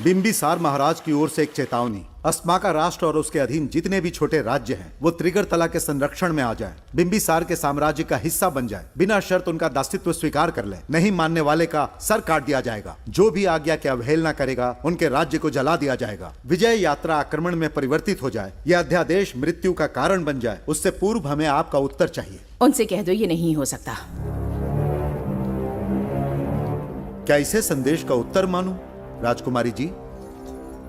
बिंबिसार महाराज की ओर से एक चेतावनी। अस्माका राष्ट्र और उसके अधीन जितने भी छोटे राज्य हैं वो त्रिगर्तला के संरक्षण में आ जाएं, बिंबिसार के साम्राज्य का हिस्सा बन जाए, बिना शर्त उनका दासत्व स्वीकार कर ले। नहीं मानने वाले का सर काट दिया जाएगा। जो भी आज्ञा की अवहेलना करेगा उनके राज्य को जला दिया जाएगा। विजय यात्रा आक्रमण में परिवर्तित हो जाए, यह अध्यादेश मृत्यु का कारण बन जाए, उससे पूर्व हमें आपका उत्तर चाहिए। उनसे कह दो ये नहीं हो सकता। क्या इसे संदेश का उत्तर मानूं, राजकुमारी जी?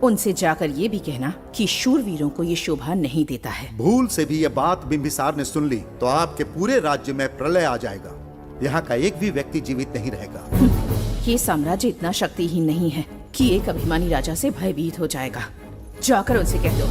उनसे जाकर ये भी कहना कि शूरवीरों को ये शोभा नहीं देता है। भूल से भी ये बात बिंबिसार ने सुन ली तो आपके पूरे राज्य में प्रलय आ जाएगा। यहाँ का एक भी व्यक्ति जीवित नहीं रहेगा। ये साम्राज्य इतना शक्तिहीन नहीं है कि एक अभिमानी राजा से भयभीत हो जाएगा। जाकर उनसे कह दो।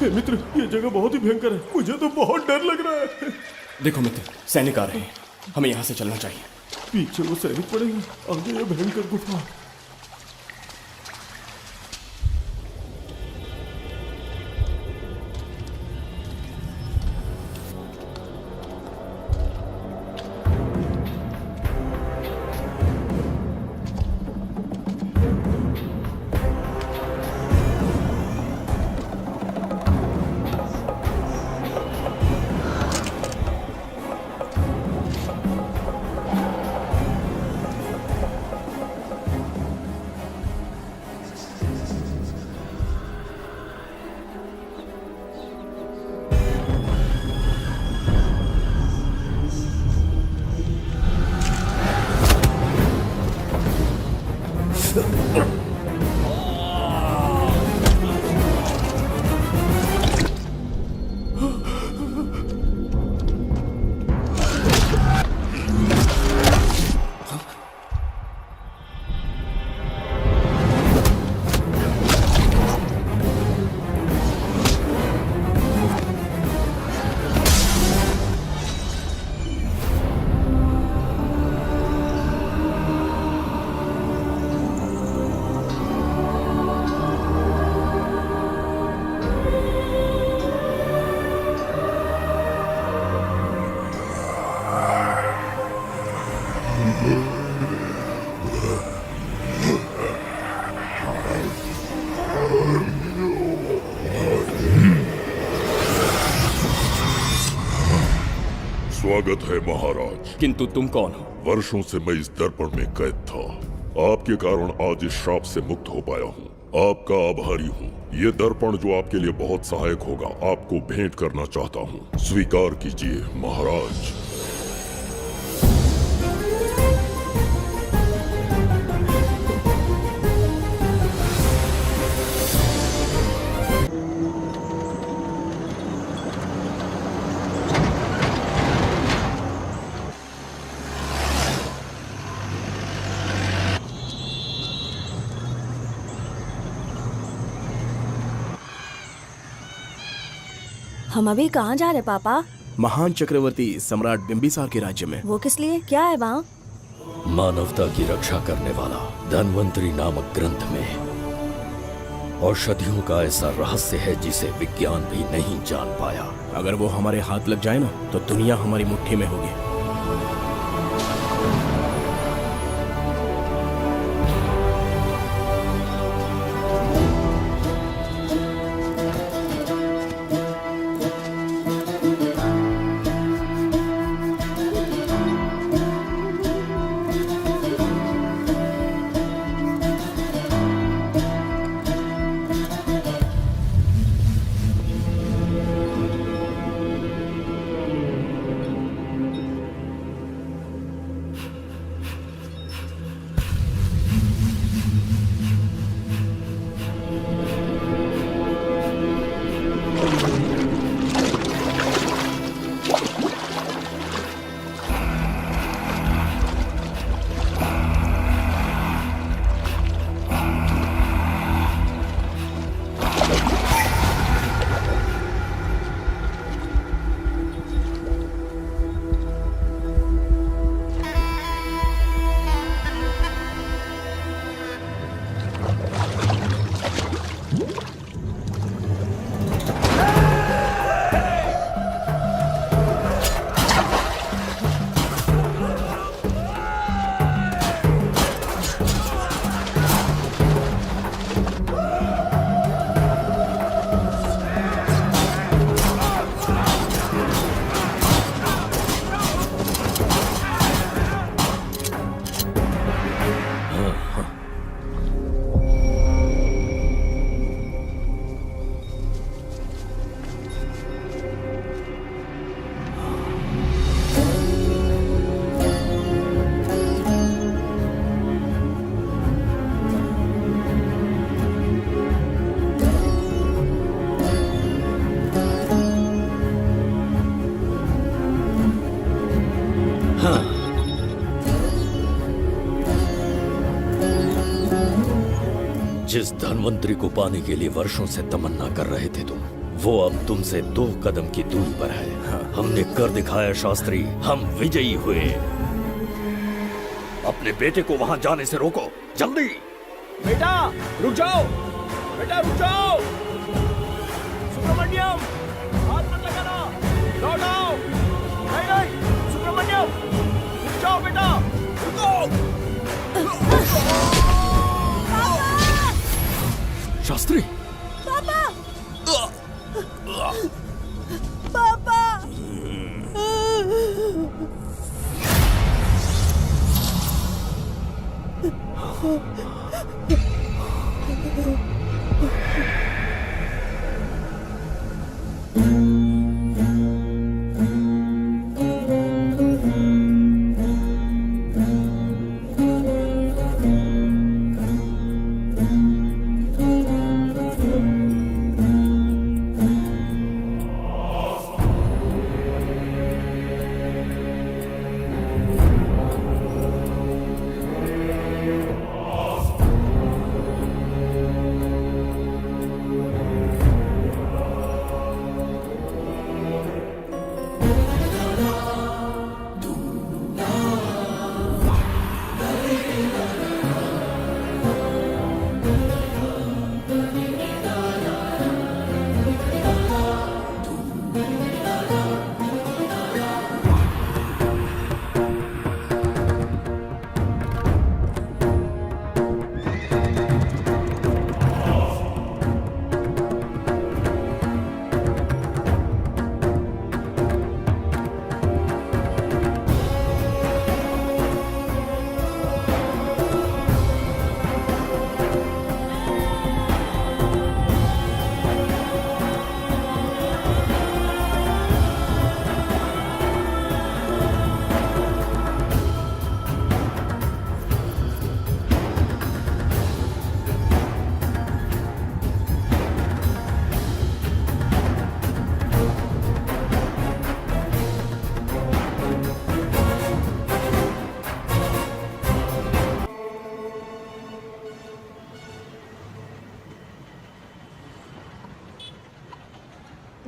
मित्र, ये जगह बहुत ही भयंकर है। मुझे तो बहुत डर लग रहा है। देखो मित्र, सैनिक आ रहे हैं। हमें यहाँ से चलना चाहिए। पीछे वो सैनिक पड़ेंगे, आगे ये भयंकर गुफा। स्वागत है महाराज। किंतु तुम कौन हो? वर्षों से मैं इस दर्पण में कैद था। आपके कारण आज इस श्राप से मुक्त हो पाया हूँ। आपका आभारी हूँ। ये दर्पण जो आपके लिए बहुत सहायक होगा, आपको भेंट करना चाहता हूँ। स्वीकार कीजिए महाराज। हम अभी कहाँ जा रहे पापा? महान चक्रवर्ती सम्राट बिंबिसार के राज्य में। वो किस लिए, क्या है वहाँ? मानवता की रक्षा करने वाला धन्वंतरी नामक ग्रंथ में औषधियों का ऐसा रहस्य है जिसे विज्ञान भी नहीं जान पाया। अगर वो हमारे हाथ लग जाए ना तो दुनिया हमारी मुट्ठी में होगी। जिस धन्वंतरी को पाने के लिए वर्षों से तमन्ना कर रहे थे तुम, वो अब तुमसे 2 कदम की दूरी पर है। हमने कर दिखाया शास्त्री, हम विजयी हुए। अपने बेटे को वहां जाने से रोको, जल्दी। बेटा रुक जाओ, बेटा रुक जाओ। सुब्रमण्यम, हाथ मत लगाना, लौट आओ। नहीं नहीं सुब्रमण्यम, रुक जाओ बेटा, रुको। शास्त्री, पापा! पापा!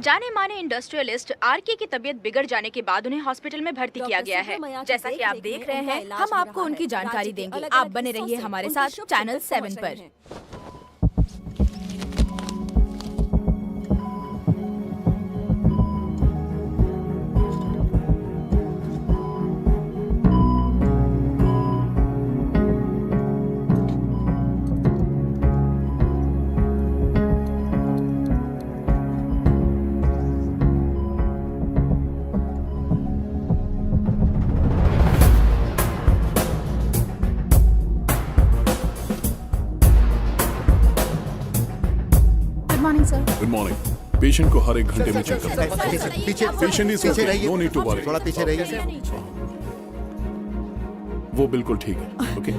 जाने माने इंडस्ट्रियलिस्ट आरके की तबीयत बिगड़ जाने के बाद उन्हें हॉस्पिटल में भर्ती किया गया है। जैसा कि आप देख रहे हैं, हम आपको उनकी जानकारी देंगे। आप बने रहिए हमारे साथ चैनल 7 पर। Good morning. पेशेंट को हर एक घंटे में चेक करना है। पीछे पेशेंट इज पीछे ओके, रहिए, नो नीड टू वरी। थोड़ा पीछे रहिए। वो बिल्कुल ठीक है। ओके,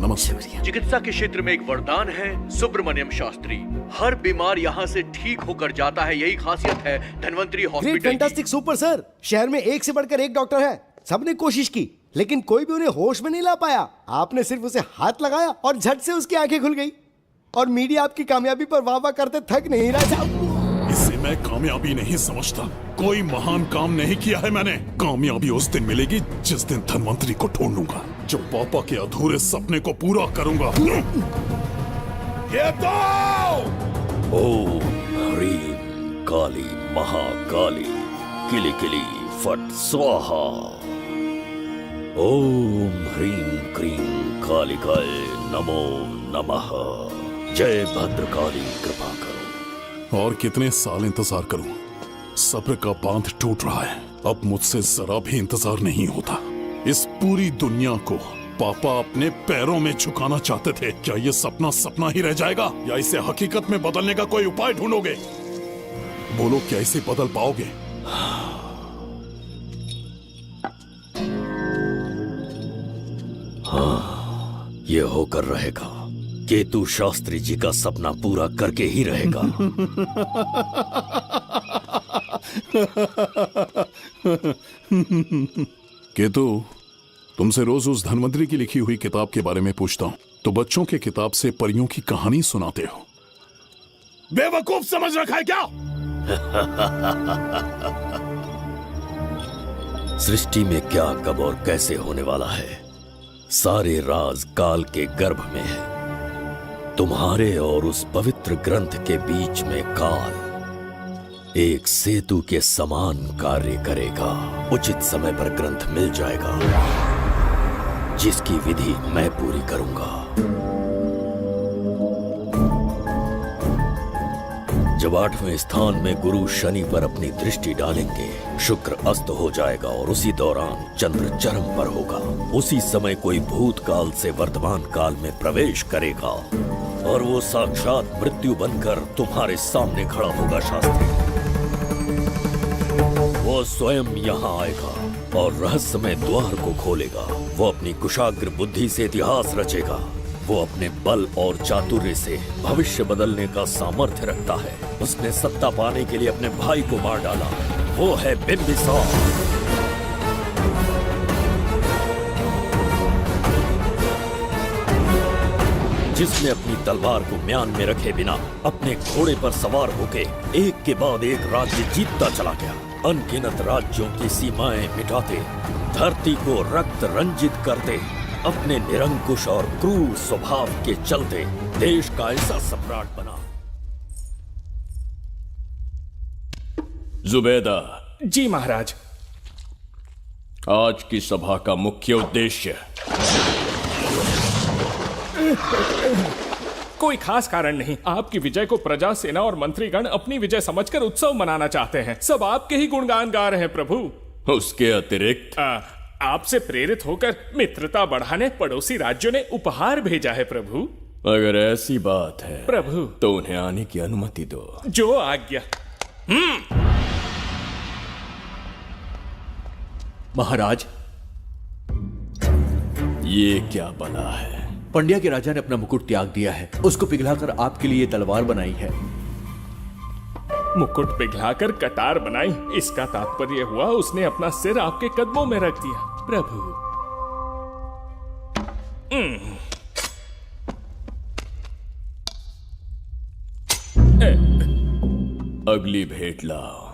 नमस्ते। चिकित्सा के क्षेत्र में एक वरदान है सुब्रमण्यम शास्त्री। हर बीमार यहाँ से ठीक होकर जाता है, यही खासियत है धन्वंतरी हॉस्पिटल की। Fantastic super sir. शहर में एक से बढ़कर एक डॉक्टर है। सबने कोशिश की लेकिन कोई भी उन्हें होश में नहीं ला पाया। आपने सिर्फ उसे हाथ लगाया और झट से उसकी आंखें खुल गई। और मीडिया आपकी कामयाबी पर वाह वाह करते थक नहीं रहा। इसे मैं कामयाबी नहीं समझता। कोई महान काम नहीं किया है मैंने। कामयाबी उस दिन मिलेगी जिस दिन धन्वंतरी को ढूंढूंगा, जो पापा के अधूरे सपने को पूरा करूंगा। ये दो! ओम ह्रीं काली महाकाली किली किली फट स्वाहा। ओम ह्रीं क्रीं कालिकाय नमो नमः। जय भद्रकाली कृपा करो। और कितने साल इंतजार करूं? सब्र का बांध टूट रहा है। अब मुझसे जरा भी इंतजार नहीं होता। इस पूरी दुनिया को पापा अपने पैरों में झुकाना चाहते थे। क्या ये सपना सपना ही रह जाएगा या इसे हकीकत में बदलने का कोई उपाय ढूंढोगे? बोलो, क्या इसे बदल पाओगे? हाँ, ये होकर रहेगा। केतु शास्त्री जी का सपना पूरा करके ही रहेगा। केतु, तुमसे रोज उस धन्वंतरी की लिखी हुई किताब के बारे में पूछता हूँ तो बच्चों के किताब से परियों की कहानी सुनाते हो। बेवकूफ समझ रखा है क्या? सृष्टि में क्या कब और कैसे होने वाला है, सारे राज काल के गर्भ में है। तुम्हारे और उस पवित्र ग्रंथ के बीच में काल एक सेतु के समान कार्य करेगा। उचित समय पर ग्रंथ मिल जाएगा, जिसकी विधि मैं पूरी करूंगा। जब 8वें स्थान में गुरु शनि पर अपनी दृष्टि डालेंगे, शुक्र अस्त हो जाएगा और उसी दौरान चंद्र चरम पर होगा। उसी समय कोई भूतकाल से वर्तमान काल में प्रवेश करेगा और वो साक्षात मृत्यु बनकर तुम्हारे सामने खड़ा होगा। शास्त्री, वो स्वयं यहाँ आएगा और रहस्यमय द्वार को खोलेगा। वो अपनी कुशाग्र बुद्धि से इतिहास रचेगा। वो अपने बल और चातुर्य से भविष्य बदलने का सामर्थ्य रखता है। उसने सत्ता पाने के लिए अपने भाई को मार डाला। वो है बिंबिसार। जिसने अपनी तलवार को म्यान में रखे बिना अपने घोड़े पर सवार होके एक के बाद एक राज्य जीतता चला गया। अनगिनत राज्यों की सीमाएं मिटाते, धरती को रक्त रंजित करते, अपने निरंकुश और क्रूर स्वभाव के चलते देश का ऐसा सम्राट बना। जुबैदा। जी महाराज। आज की सभा का मुख्य उद्देश्य कोई खास कारण नहीं। आपकी विजय को प्रजा, सेना और मंत्रीगण अपनी विजय समझकर उत्सव मनाना चाहते हैं। सब आपके ही गुणगान गा रहे हैं प्रभु। उसके अतिरिक्त आपसे प्रेरित होकर मित्रता बढ़ाने पड़ोसी राज्यों ने उपहार भेजा है प्रभु। अगर ऐसी बात है प्रभु तो उन्हें आने की अनुमति दो। जो आज्ञा। महाराज, ये क्या बला है? पंड्या के राजा ने अपना मुकुट त्याग दिया है। उसको पिघलाकर आपके लिए तलवार बनाई है। मुकुट पिघलाकर कटार बनाई, इसका तात्पर्य हुआ उसने अपना सिर आपके कदमों में रख दिया प्रभु। अगली भेंट लाओ।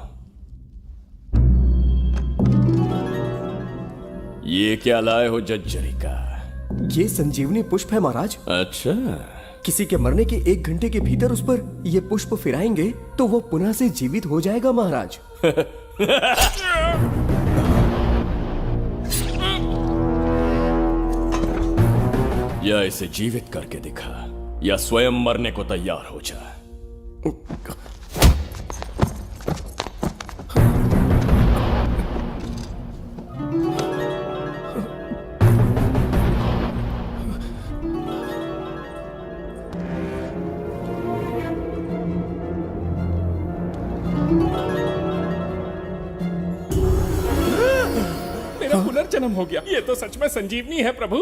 ये क्या लाए हो जज्जरी का? ये संजीवनी पुष्प है महाराज। अच्छा, किसी के मरने के 1 घंटे के भीतर उस पर ये पुष्प फिराएंगे तो वो पुनः से जीवित हो जाएगा महाराज। या इसे जीवित करके दिखा या स्वयं मरने को तैयार हो जा। मेरा पुनर्जन्म हो गया। ये तो सच में संजीवनी है प्रभु।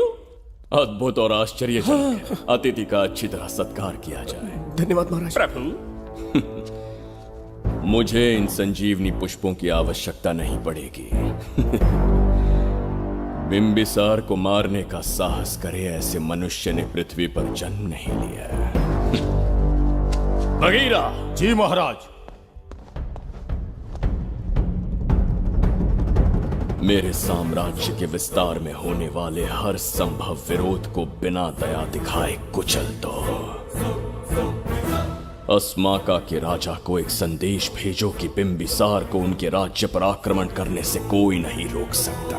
अद्भुत और आश्चर्यजनक है। अतिथि का अच्छी तरह सत्कार किया जाए। धन्यवाद महाराज। प्रभु, मुझे इन संजीवनी पुष्पों की आवश्यकता नहीं पड़ेगी। बिंबिसार को मारने का साहस करे ऐसे मनुष्य ने पृथ्वी पर जन्म नहीं लिया। बगीरा। जी महाराज। मेरे साम्राज्य के विस्तार में होने वाले हर संभव विरोध को बिना दया दिखाए कुचल दो। अस्माका के राजा को एक संदेश भेजो कि बिंबिसार को उनके राज्य पर आक्रमण करने से कोई नहीं रोक सकता।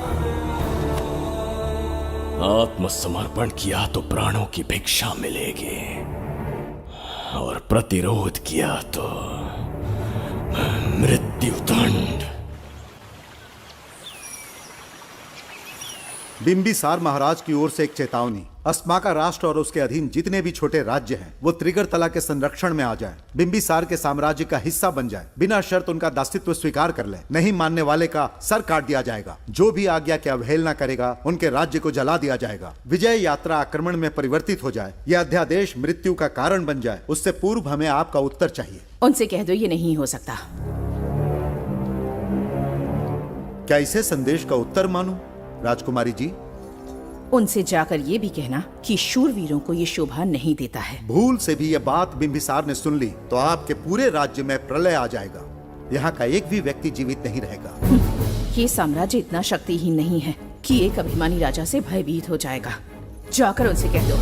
आत्मसमर्पण किया तो प्राणों की भिक्षा मिलेगी और प्रतिरोध किया तो मृत्युदंड। बिंबिसार महाराज की ओर से एक चेतावनी। अस्माका राष्ट्र और उसके अधीन जितने भी छोटे राज्य हैं वो त्रिगर तला के संरक्षण में आ जाएं, बिंबिसार के साम्राज्य का हिस्सा बन जाए, बिना शर्त उनका दासित्व स्वीकार कर ले। नहीं मानने वाले का सर काट दिया जाएगा। जो भी आज्ञा की अवहेलना करेगा उनके राज्य को जला दिया जाएगा। विजय यात्रा आक्रमण में परिवर्तित हो जाए, यह अध्यादेश मृत्यु का कारण बन जाए, उससे पूर्व हमें आपका उत्तर चाहिए। उनसे कह दो ये नहीं हो सकता। क्या इसे संदेश का उत्तर मानूं? राजकुमारी जी, उनसे जाकर ये भी कहना कि शूरवीरों को ये शोभा नहीं देता है। भूल से भी ये बात बिंबिसार ने सुन ली तो आपके पूरे राज्य में प्रलय आ जाएगा। यहाँ का एक भी व्यक्ति जीवित नहीं रहेगा। ये साम्राज्य इतना शक्तिहीन नहीं है कि एक अभिमानी राजा से भयभीत हो जाएगा। जाकर उनसे कह दो।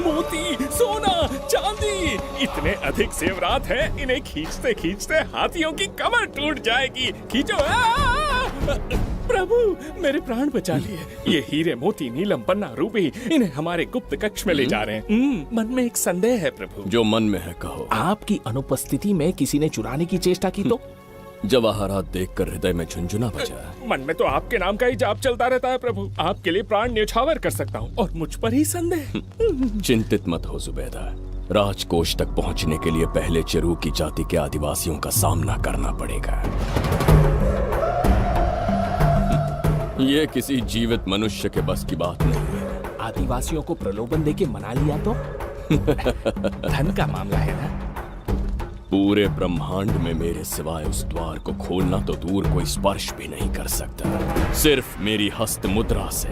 मोती, सोना, चांदी, इतने अधिक जेवरात हैं, इन्हें खींचते खींचते हाथियों की कमर टूट जाएगी। खींचो। प्रभु, मेरे प्राण बचा लिए। ये हीरे, मोती, नीलम, पन्ना, रूबी, इन्हें हमारे गुप्त कक्ष में ले जा रहे हैं। मन में एक संदेह है प्रभु। जो मन में है कहो। आपकी अनुपस्थिति में किसी ने चुराने की चेष्टा की तो? जवाहरात देखकर हृदय में झुंझुना बजा। मन में तो आपके नाम का ही जाप चलता रहता है प्रभु। आपके लिए प्राण न्यौछावर कर सकता हूँ और मुझ पर ही संदेह। चिंतित मत हो जुबैदा। राजकोष तक पहुँचने के लिए पहले चिरूकी जाति के आदिवासियों का सामना करना पड़ेगा। ये किसी जीवित मनुष्य के बस की बात नहीं है। आदिवासियों को प्रलोभन देके मना लिया तो? धन का मामला है ना? पूरे ब्रह्मांड में मेरे सिवाय उस द्वार को खोलना तो दूर कोई स्पर्श भी नहीं कर सकता। सिर्फ मेरी हस्त मुद्रा से,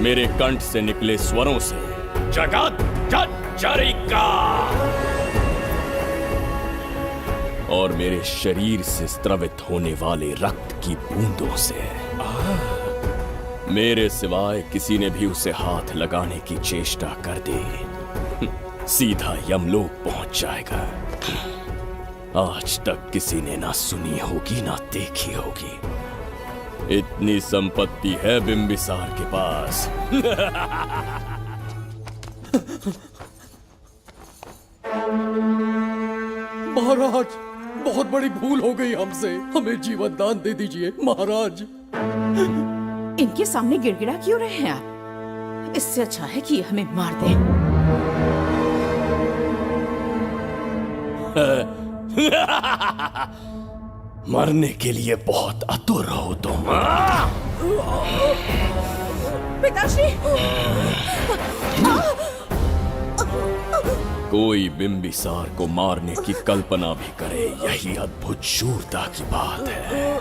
मेरे कंठ से निकले स्वरों से जगत जज्जरिका और मेरे शरीर से स्त्रवित होने वाले रक्त की बूंदों से मेरे सिवाय किसी ने भी उसे हाथ लगाने की चेष्टा कर दी सीधा यमलोक पहुंच जाएगा। आज तक किसी ने ना सुनी होगी ना देखी होगी। इतनी संपत्ति है बिंबिसार के पास। महाराज, बहुत बड़ी भूल हो गई हमसे। हमें जीवन दान दे दीजिए महाराज। इनके सामने गिड़गिड़ा क्यों रहे हैं आप? इससे अच्छा है कि हमें मार दें। मरने के लिए बहुत आतुर हो तुम। पिताश्री! कोई बिंबिसार को मारने की कल्पना भी करे, यही अद्भुत शूरता की बात है।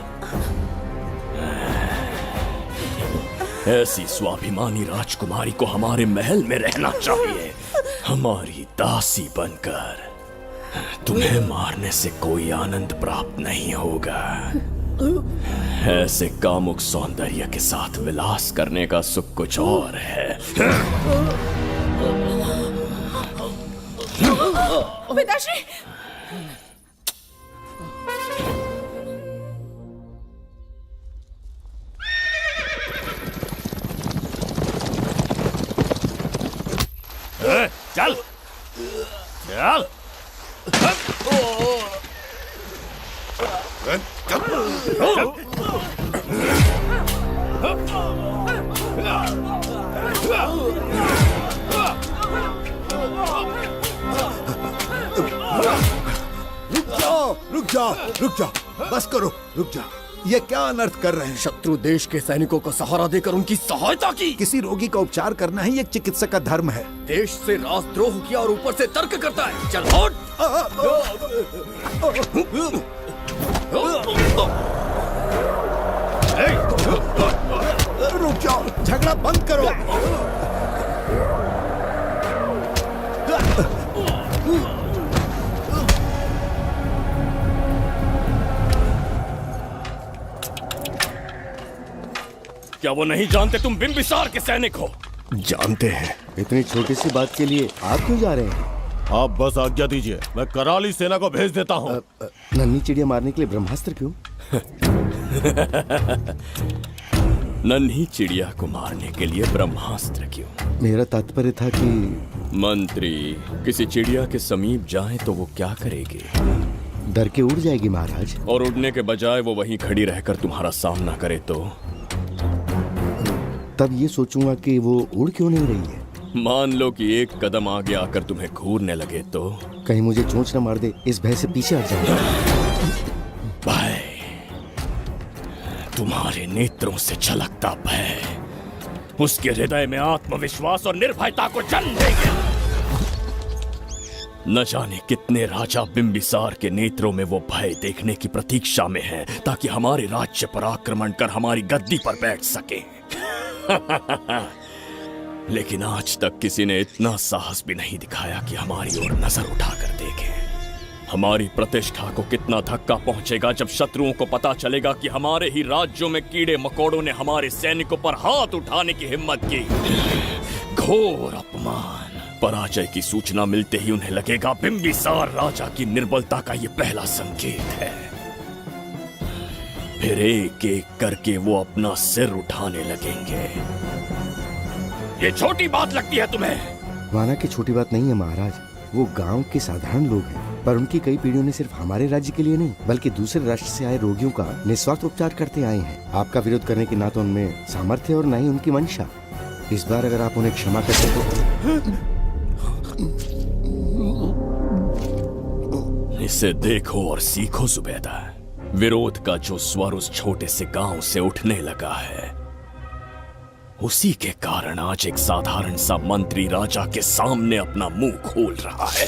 ऐसी स्वाभिमानी राजकुमारी को हमारे महल में रहना चाहिए, हमारी दासी बनकर। तुम्हें मारने से कोई आनंद प्राप्त नहीं होगा। ऐसे कामुक सौंदर्य के साथ विलास करने का सुख कुछ और है। पिताश्री! चल चल। रुक जाओ, बस करो, रुक जाओ। ये क्या अनर्थ कर रहे हैं? शत्रु देश के सैनिकों को सहारा देकर उनकी सहायता की। किसी रोगी का उपचार करना ही एक चिकित्सक का धर्म है। देश से राजद्रोह किया और ऊपर से तर्क करता है। चल हट! रुक जाओ, झगड़ा बंद करो। क्या वो नहीं जानते तुम बिंबिसार के सैनिक हो? जानते हैं। इतनी छोटी सी बात के लिए आप क्यों जा रहे हैं? आप बस आज्ञा दीजिए, मैं कराली सेना को भेज देता हूँ। नन्ही चिड़िया मारने के लिए ब्रह्मास्त्र क्यों? नन्ही चिड़िया को मारने के लिए ब्रह्मास्त्र क्यों? मेरा तात्पर्य था कि मंत्री किसी चिड़िया के समीप जाए तो वो क्या करेगी? डर के उड़ जाएगी महाराज। और उड़ने के बजाय वो वहीं खड़ी रहकर तुम्हारा सामना करे तो? तब ये सोचूंगा कि वो उड़ क्यों नहीं रही है। मान लो कि एक कदम आगे आकर तुम्हें घूरने लगे तो? कहीं मुझे चोंच न मार दे, इस भय से पीछे हट जाऊंगा। भय, तुम्हारे नेत्रों से झलकता भय उसके हृदय में आत्मविश्वास और निर्भयता को जन्म देंगे। न जाने कितने राजा बिंबिसार के नेत्रों में वो भय देखने की प्रतीक्षा में हैं, ताकि हमारे राज्य पर आक्रमण कर हमारी गद्दी पर बैठ सके। लेकिन आज तक किसी ने इतना साहस भी नहीं दिखाया कि हमारी ओर नजर उठाकर देखे। हमारी प्रतिष्ठा को कितना धक्का पहुंचेगा जब शत्रुओं को पता चलेगा कि हमारे ही राज्यों में कीड़े मकोड़ों ने हमारे सैनिकों पर हाथ उठाने की हिम्मत की। घोर अपमान। पराजय की सूचना मिलते ही उन्हें लगेगा बिंबिसार राजा की निर्बलता का ये पहला संकेत है। फिर एक एक करके वो अपना सिर उठाने लगेंगे। ये छोटी बात लगती है तुम्हें? माना कि छोटी बात नहीं है महाराज। वो गांव के साधारण लोग हैं, पर उनकी कई पीढ़ियों ने सिर्फ हमारे राज्य के लिए नहीं बल्कि दूसरे राष्ट्र से आए रोगियों का निस्वार्थ उपचार करते आए हैं। आपका विरोध करने की ना तो उनमें सामर्थ्य और ना ही उनकी मंशा। इस बार अगर आप उन्हें क्षमा करते तो। इसे देखो और सीखो जुबैदा। विरोध का जो स्वर उस छोटे से गांव से उठने लगा है, उसी के कारण आज एक साधारण सा मंत्री राजा के सामने अपना मुंह खोल रहा है।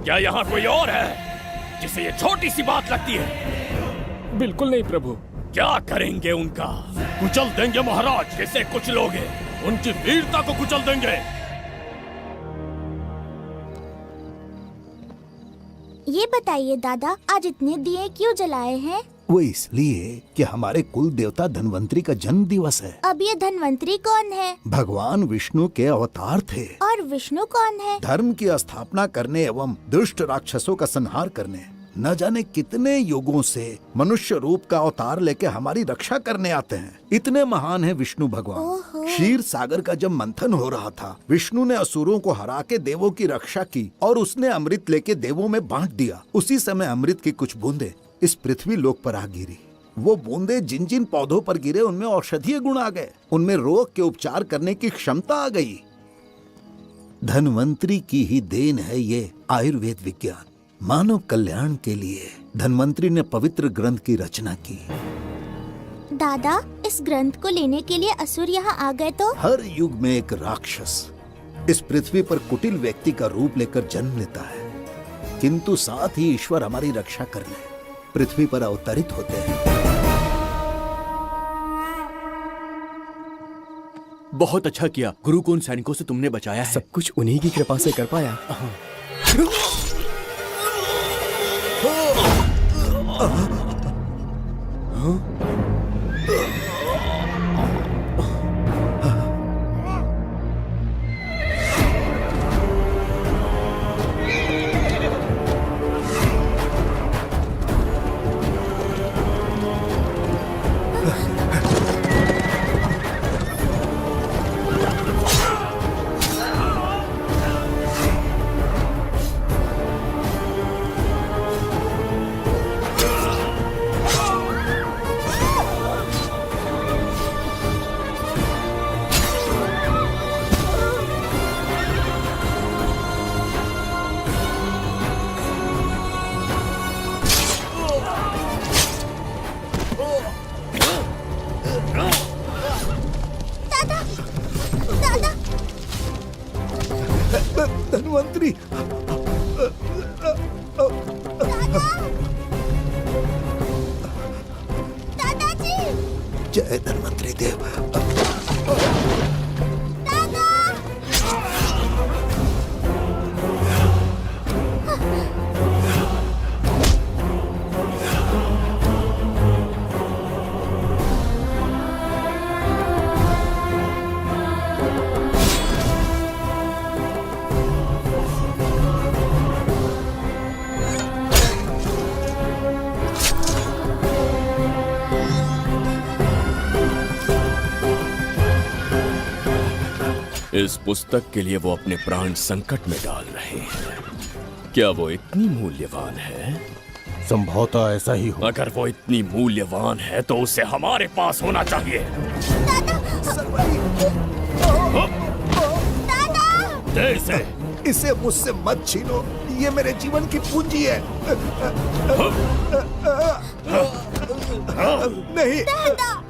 क्या यहाँ कोई और है जिसे ये छोटी सी बात लगती है? बिल्कुल नहीं प्रभु। क्या करेंगे उनका? कुचल देंगे महाराज। कैसे कुछ लोग उनकी वीरता को कुचल देंगे। ये बताइए दादा, आज इतने दिए क्यों जलाए हैं? वो इसलिए कि हमारे कुल देवता धन्वंतरी का जन्म दिवस है। अब ये धन्वंतरी कौन है? भगवान विष्णु के अवतार थे। और विष्णु कौन है? धर्म की स्थापना करने एवं दुष्ट राक्षसों का संहार करने न जाने कितने युगों से मनुष्य रूप का अवतार लेके हमारी रक्षा करने आते हैं। इतने महान है विष्णु भगवान। क्षीर सागर का जब मंथन हो रहा था, विष्णु ने असुरों को हरा के देवों की रक्षा की और उसने अमृत लेके देवों में बांट दिया। उसी समय अमृत की कुछ बूंदे इस पृथ्वी लोक पर आ गिरी। वो बूंदे जिन जिन पौधों पर गिरे उनमें औषधीय गुण आ गए, उनमें रोग के उपचार करने की क्षमता आ गई। धन्वंतरी की ही देन है ये आयुर्वेद विज्ञान। मानव कल्याण के लिए धन्वंतरी ने पवित्र ग्रंथ की रचना की। दादा, इस ग्रंथ को लेने के लिए असुर यहाँ आ गए तो? हर युग में एक राक्षस इस पृथ्वी पर कुटिल व्यक्ति का रूप लेकर जन्म लेता है, किंतु साथ ही ईश्वर हमारी रक्षा करने पृथ्वी पर अवतरित होते हैं। बहुत अच्छा किया गुरु को उन सैनिकों से तुमने बचाया है। सब कुछ उन्हीं की कृपा से कर पाया। धन्वंतरी, दादाजी, जय धन्वंतरी देव। इस पुस्तक के लिए वो अपने प्राण संकट में डाल रहे हैं। क्या वो इतनी मूल्यवान है? संभवतः ऐसा ही हो। अगर वो इतनी मूल्यवान है तो उसे हमारे पास होना चाहिए। दे इसे। इसे मुझसे मत छीनो, ये मेरे जीवन की पूंजी है। नहीं,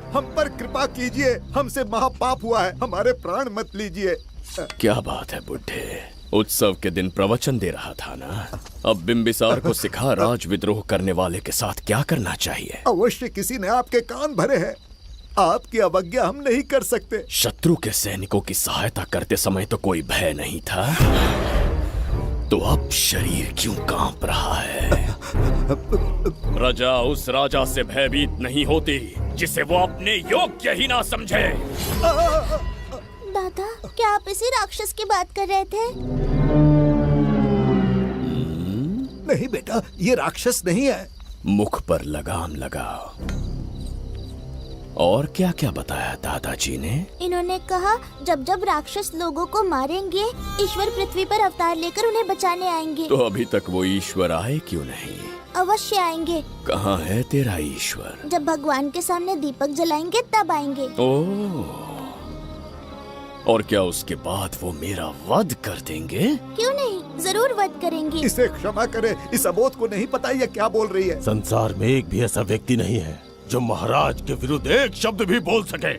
हम पर कृपा कीजिए, हमसे महापाप हुआ है, हमारे प्राण मत लीजिए। क्या बात है बुड्ढे, उत्सव के दिन प्रवचन दे रहा था ना। अब बिंबिसार को सिखा राज विद्रोह करने वाले के साथ क्या करना चाहिए। अवश्य किसी ने आपके कान भरे हैं, आपकी अवज्ञा हम नहीं कर सकते। शत्रु के सैनिकों की सहायता करते समय तो कोई भय नहीं था, तो अब शरीर क्यों कांप रहा है? प्रजा उस राजा से भयभीत नहीं होती जिसे वो अपने योग्य ही ना समझे। दादा, क्या आप इसी राक्षस की बात कर रहे थे? नहीं बेटा, ये राक्षस नहीं है। मुख पर लगाम लगाओ। और क्या क्या बताया दादाजी ने? इन्होंने कहा जब जब राक्षस लोगों को मारेंगे, ईश्वर पृथ्वी पर अवतार लेकर उन्हें बचाने आएंगे। तो अभी तक वो ईश्वर आए क्यों नहीं? अवश्य आएंगे। कहाँ है तेरा ईश्वर? जब भगवान के सामने दीपक जलाएंगे तब आएंगे। ओह, और क्या उसके बाद वो मेरा वध कर देंगे? क्यों नहीं, जरूर वध करेंगे। इसे क्षमा करे, इस अबोध को नहीं पता ये क्या बोल रही है। संसार में एक भी ऐसा व्यक्ति नहीं है जो महाराज के विरुद्ध एक शब्द भी बोल सके।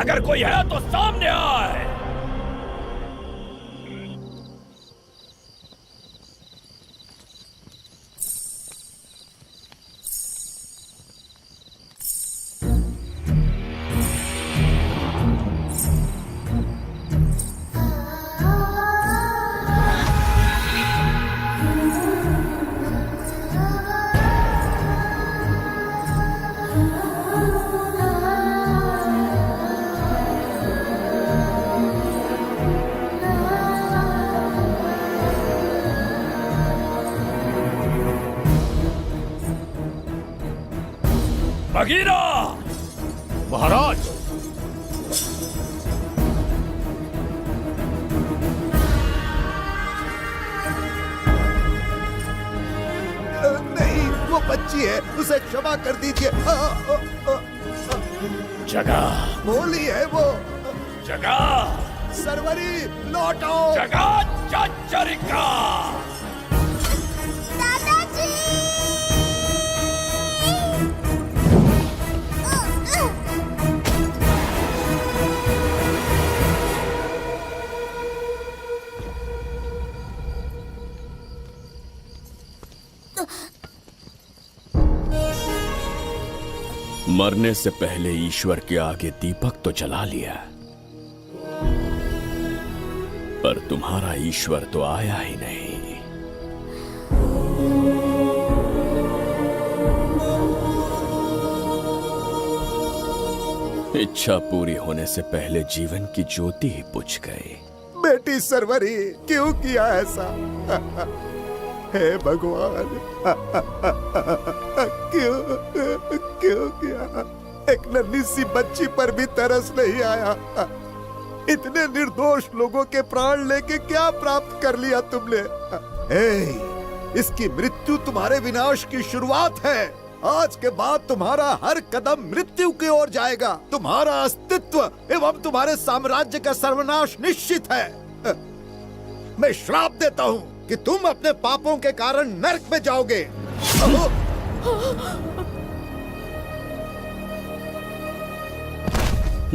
अगर कोई है तो सामने आए। बगीरा! महाराज, नहीं, वो बच्ची है, उसे क्षमा कर दीजिए। जगह भोली है वो। जगह सरवरी लौट आओ। जगह चचरिका। दादाजी। मरने से पहले ईश्वर के आगे दीपक तो जला लिया, पर तुम्हारा ईश्वर तो आया ही नहीं। इच्छा पूरी होने से पहले जीवन की ज्योति ही बुझ गई। बेटी सरवरी, क्यों किया ऐसा? हे भगवान, क्यों किया? एक नन्ही सी बच्ची पर भी तरस नहीं आया। इतने निर्दोष लोगों के प्राण लेके क्या प्राप्त कर लिया तुमने? इसकी मृत्यु तुम्हारे विनाश की शुरुआत है। आज के बाद तुम्हारा हर कदम मृत्यु की ओर जाएगा। तुम्हारा अस्तित्व एवं तुम्हारे साम्राज्य का सर्वनाश निश्चित है। मैं श्राप देता हूँ कि तुम अपने पापों के कारण नरक में जाओगे।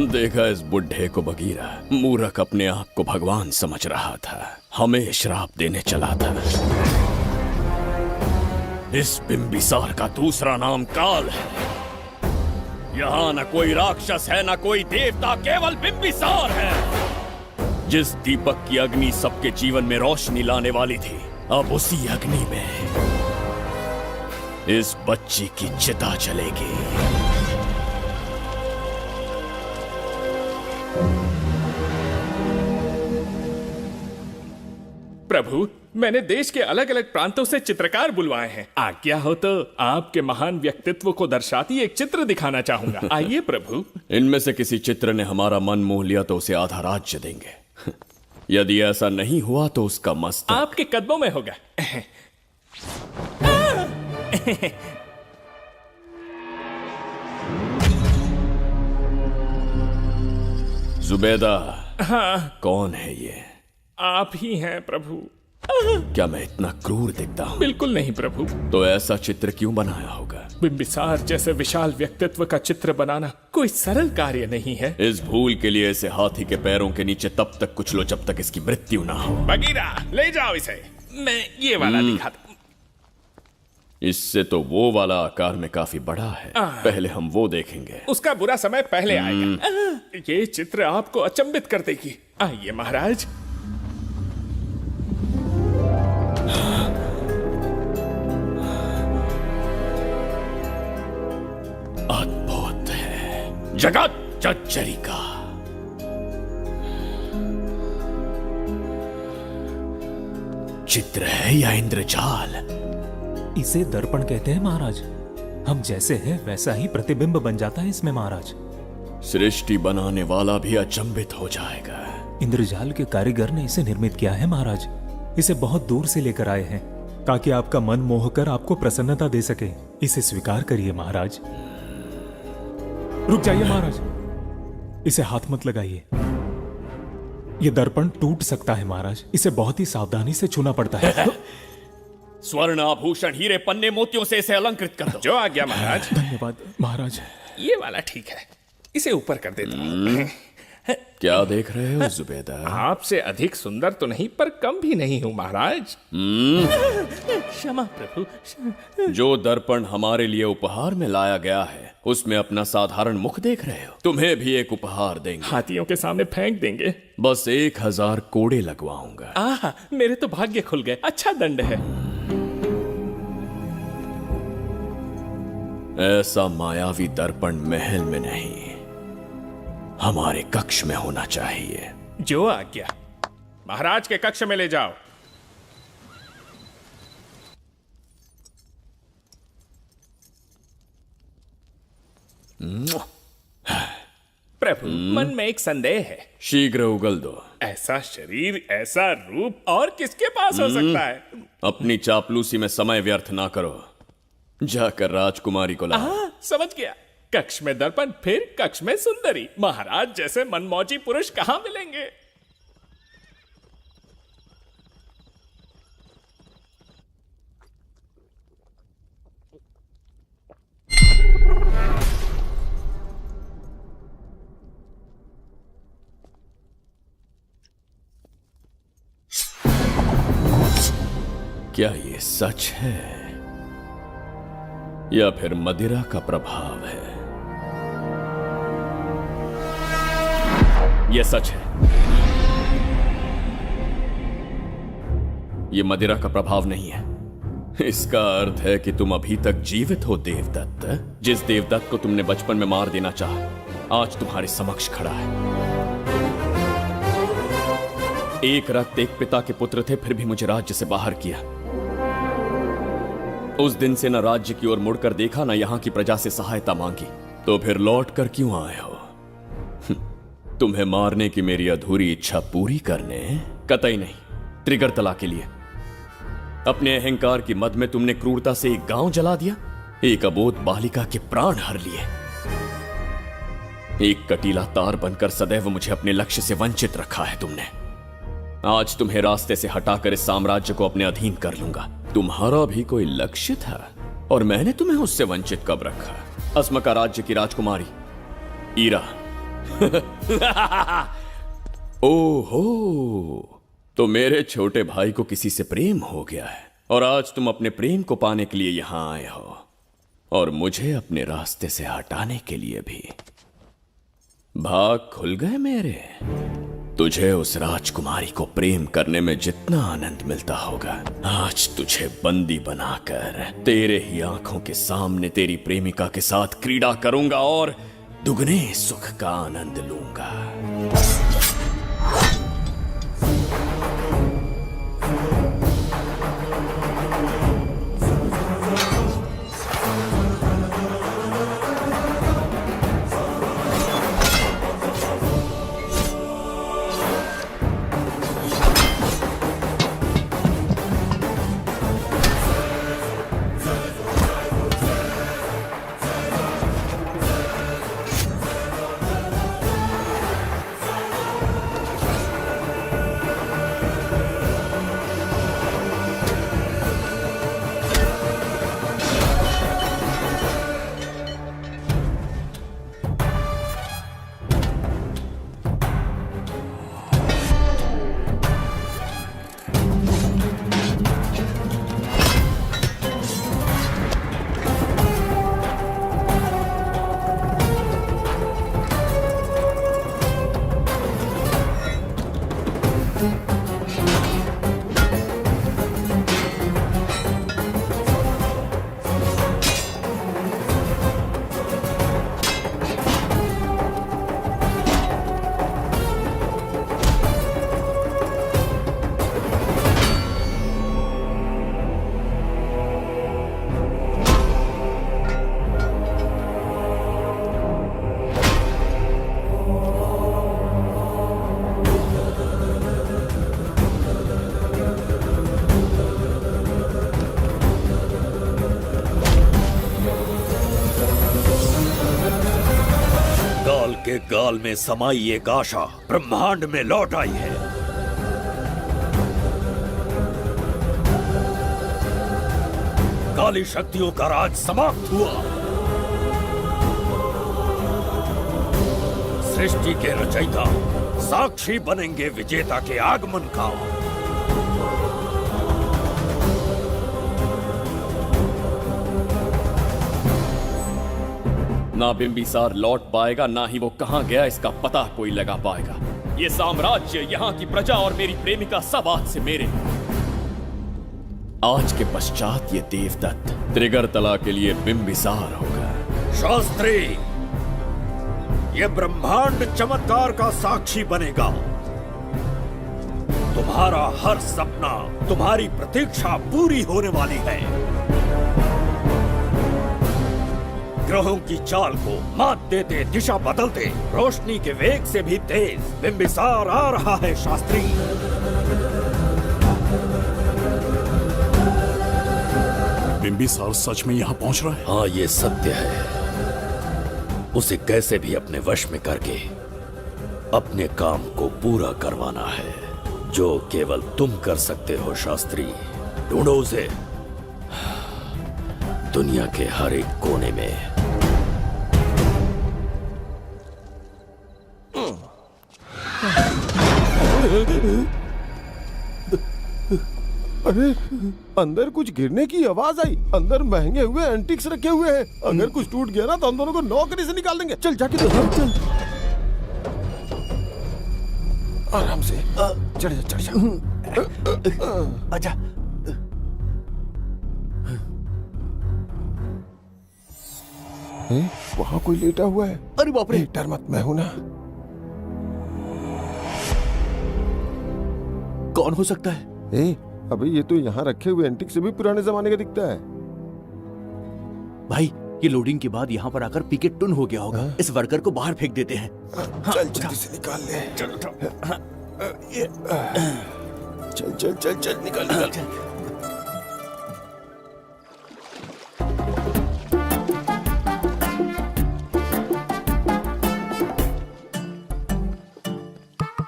देखा इस बुढ़े को बगीरा, मूर्ख अपने आप को भगवान समझ रहा था, हमें श्राप देने चला था। इस बिंबिसार का दूसरा नाम काल है। यहाँ न कोई राक्षस है न कोई देवता, केवल बिंबिसार है। जिस दीपक की अग्नि सबके जीवन में रोशनी लाने वाली थी, अब उसी अग्नि में इस बच्ची की चिता जलेगी। प्रभु, मैंने देश के अलग अलग प्रांतों से चित्रकार बुलवाए हैं। आज्ञा हो तो आपके महान व्यक्तित्व को दर्शाती एक चित्र दिखाना चाहूंगा। आइए प्रभु। इनमें से किसी चित्र ने हमारा मन मोह लिया तो उसे आधा राज्य देंगे। यदि ऐसा नहीं हुआ तो उसका मस्तक आपके कदमों में होगा। जुबैदा। हाँ। कौन है ये? आप ही हैं प्रभु। क्या मैं इतना क्रूर दिखता हूँ? बिल्कुल नहीं प्रभु। तो ऐसा चित्र क्यों बनाया होगा? बिंबिसार जैसे विशाल व्यक्तित्व का चित्र बनाना कोई सरल कार्य नहीं है। इस भूल के लिए इसे हाथी के पैरों के नीचे तब तक कुचलो जब तक इसकी मृत्यु ना हो। बगीरा, ले जाओ इसे। मैं ये वाला दिखाता। इससे तो वो वाला आकार में काफी बड़ा है। पहले हम वो देखेंगे। उसका बुरा समय पहले आएगा। ये चित्र आपको अचंभित कर देगी। आइए महाराज। अद्भुत है। जगत चचरिका। चित्र है या इंद्रजाल? इसे दर्पण कहते हैं महाराज। हम जैसे हैं वैसा ही प्रतिबिंब बन जाता है इसमें महाराज। सृष्टि बनाने वाला भी अचंभित हो जाएगा। इंद्रजाल के कारीगर ने इसे निर्मित किया है महाराज। इसे बहुत दूर से लेकर आए हैं ताकि आपका मन मोह कर आपको प्रसन्नता दे सके। इसे स्वीकार करिए महाराज। रुक जाइए महाराज, इसे हाथ मत लगाइए। ये दर्पण टूट सकता है महाराज। इसे बहुत ही सावधानी से छूना पड़ता है। स्वर्ण आभूषण हीरे पन्ने मोतियों से इसे अलंकृत कर दो। जो आ गया महाराज। धन्यवाद महाराज। ये वाला ठीक है, इसे ऊपर कर देता हूं। क्या देख रहे हो जुबैदा? आपसे अधिक सुंदर तो नहीं पर कम भी नहीं हूं महाराज। क्षमा प्रभु। जो दर्पण हमारे लिए उपहार में लाया गया है उसमें अपना साधारण मुख देख रहे हो। तुम्हें भी एक उपहार देंगे। हाथियों के सामने फेंक देंगे। बस 1000 कोड़े लगवाऊंगा। आहा, मेरे तो भाग्य खुल गए। अच्छा दंड है। ऐसा मायावी दर्पण महल में नहीं, हमारे कक्ष में होना चाहिए। जो आज्ञा। महाराज के कक्ष में ले जाओ। प्रभु, मन में एक संदेह है। शीघ्र उगल दो। ऐसा शरीर, ऐसा रूप और किसके पास हो सकता है? अपनी चापलूसी में समय व्यर्थ ना करो। जाकर राजकुमारी को लाओ। समझ गया। कक्ष में दर्पण फिर कक्ष में सुंदरी। महाराज जैसे मनमौजी पुरुष कहां मिलेंगे। क्या ये सच है या फिर मदिरा का प्रभाव है? यह सच है। यह मदिरा का प्रभाव नहीं है। इसका अर्थ है कि तुम अभी तक जीवित हो देवदत्त। जिस देवदत्त को तुमने बचपन में मार देना चाहा, आज तुम्हारे समक्ष खड़ा है। एक रक्त एक पिता के पुत्र थे, फिर भी मुझे राज्य से बाहर किया। उस दिन से न राज्य की ओर मुड़कर देखा, न यहां की प्रजा से सहायता मांगी। तो फिर लौट कर क्यों आए हो? तुम्हें मारने की मेरी अधूरी इच्छा पूरी करने? कतई नहीं, त्रिगर्तला के लिए। अपने अहंकार की मद में तुमने क्रूरता से एक गांव जला दिया, एक अबोध बालिका के प्राण हर लिए। एक कटीला तार बनकर सदैव मुझे अपने लक्ष्य से वंचित रखा है तुमने। आज तुम्हें रास्ते से हटाकर इस साम्राज्य को अपने अधीन कर लूंगा। तुम्हारा भी कोई लक्ष्य था और मैंने तुम्हें उससे वंचित कब रखा? अस्मका राज्य की राजकुमारी ईरा। ओहो, तो मेरे छोटे भाई को किसी से प्रेम हो गया है और आज तुम अपने प्रेम को पाने के लिए यहां आए हो और मुझे अपने रास्ते से हटाने के लिए भी। भाग खुल गए मेरे। तुझे उस राजकुमारी को प्रेम करने में जितना आनंद मिलता होगा, आज तुझे बंदी बनाकर तेरे ही आंखों के सामने तेरी प्रेमिका के साथ क्रीड़ा करूंगा और दुगने सुख का आनंद लूंगा। के गाल में समाई एक आशा ब्रह्मांड में लौट आई है। काली शक्तियों का राज समाप्त हुआ। सृष्टि के रचयिता साक्षी बनेंगे विजेता के आगमन का। ना बिंबिसार लौट पाएगा, ना ही वो कहां गया इसका पता कोई लगा पाएगा। ये साम्राज्य, यहाँ की प्रजा और मेरी प्रेमिका सब आज से मेरे। आज के पश्चात ये देवदत्त त्रिगर्तला के लिए बिंबिसार होगा। शास्त्री, ये ब्रह्मांड चमत्कार का साक्षी बनेगा। तुम्हारा हर सपना, तुम्हारी प्रतीक्षा पूरी होने वाली है। ग्रहों की चाल को मात देते, दिशा बदलते, रोशनी के वेग से भी तेज बिंबिसार आ रहा है। शास्त्री, बिंबिसार सच में यहाँ पहुँच रहा है? हाँ, ये सत्य है। उसे कैसे भी अपने वश में करके अपने काम को पूरा करवाना है, जो केवल तुम कर सकते हो शास्त्री। ढूंढो उसे दुनिया के हर एक कोने में। अरे अंदर कुछ गिरने की आवाज आई। अंदर महंगे हुए एंटिक्स रखे हुए हैं। अगर कुछ टूट गया ना तो हम दोनों को नौकरी से निकाल देंगे। चल जाके देख। चल आराम से चढ़ जा, चढ़ जा। आजा। वहां कोई लेटा हुआ है। अरे बाप रे, डर मत, मैं हूं ना। कौन हो सकता है? अबे ये तो यहाँ रखे हुए एंटिक से भी पुराने जमाने का दिखता है। भाई ये लोडिंग के बाद यहाँ पर आकर पिकेट टुन हो गया होगा। इस वर्कर को बाहर फेंक देते हैं। चल जल्दी से निकाल ले। चल चल चल चल निकाल निकाल।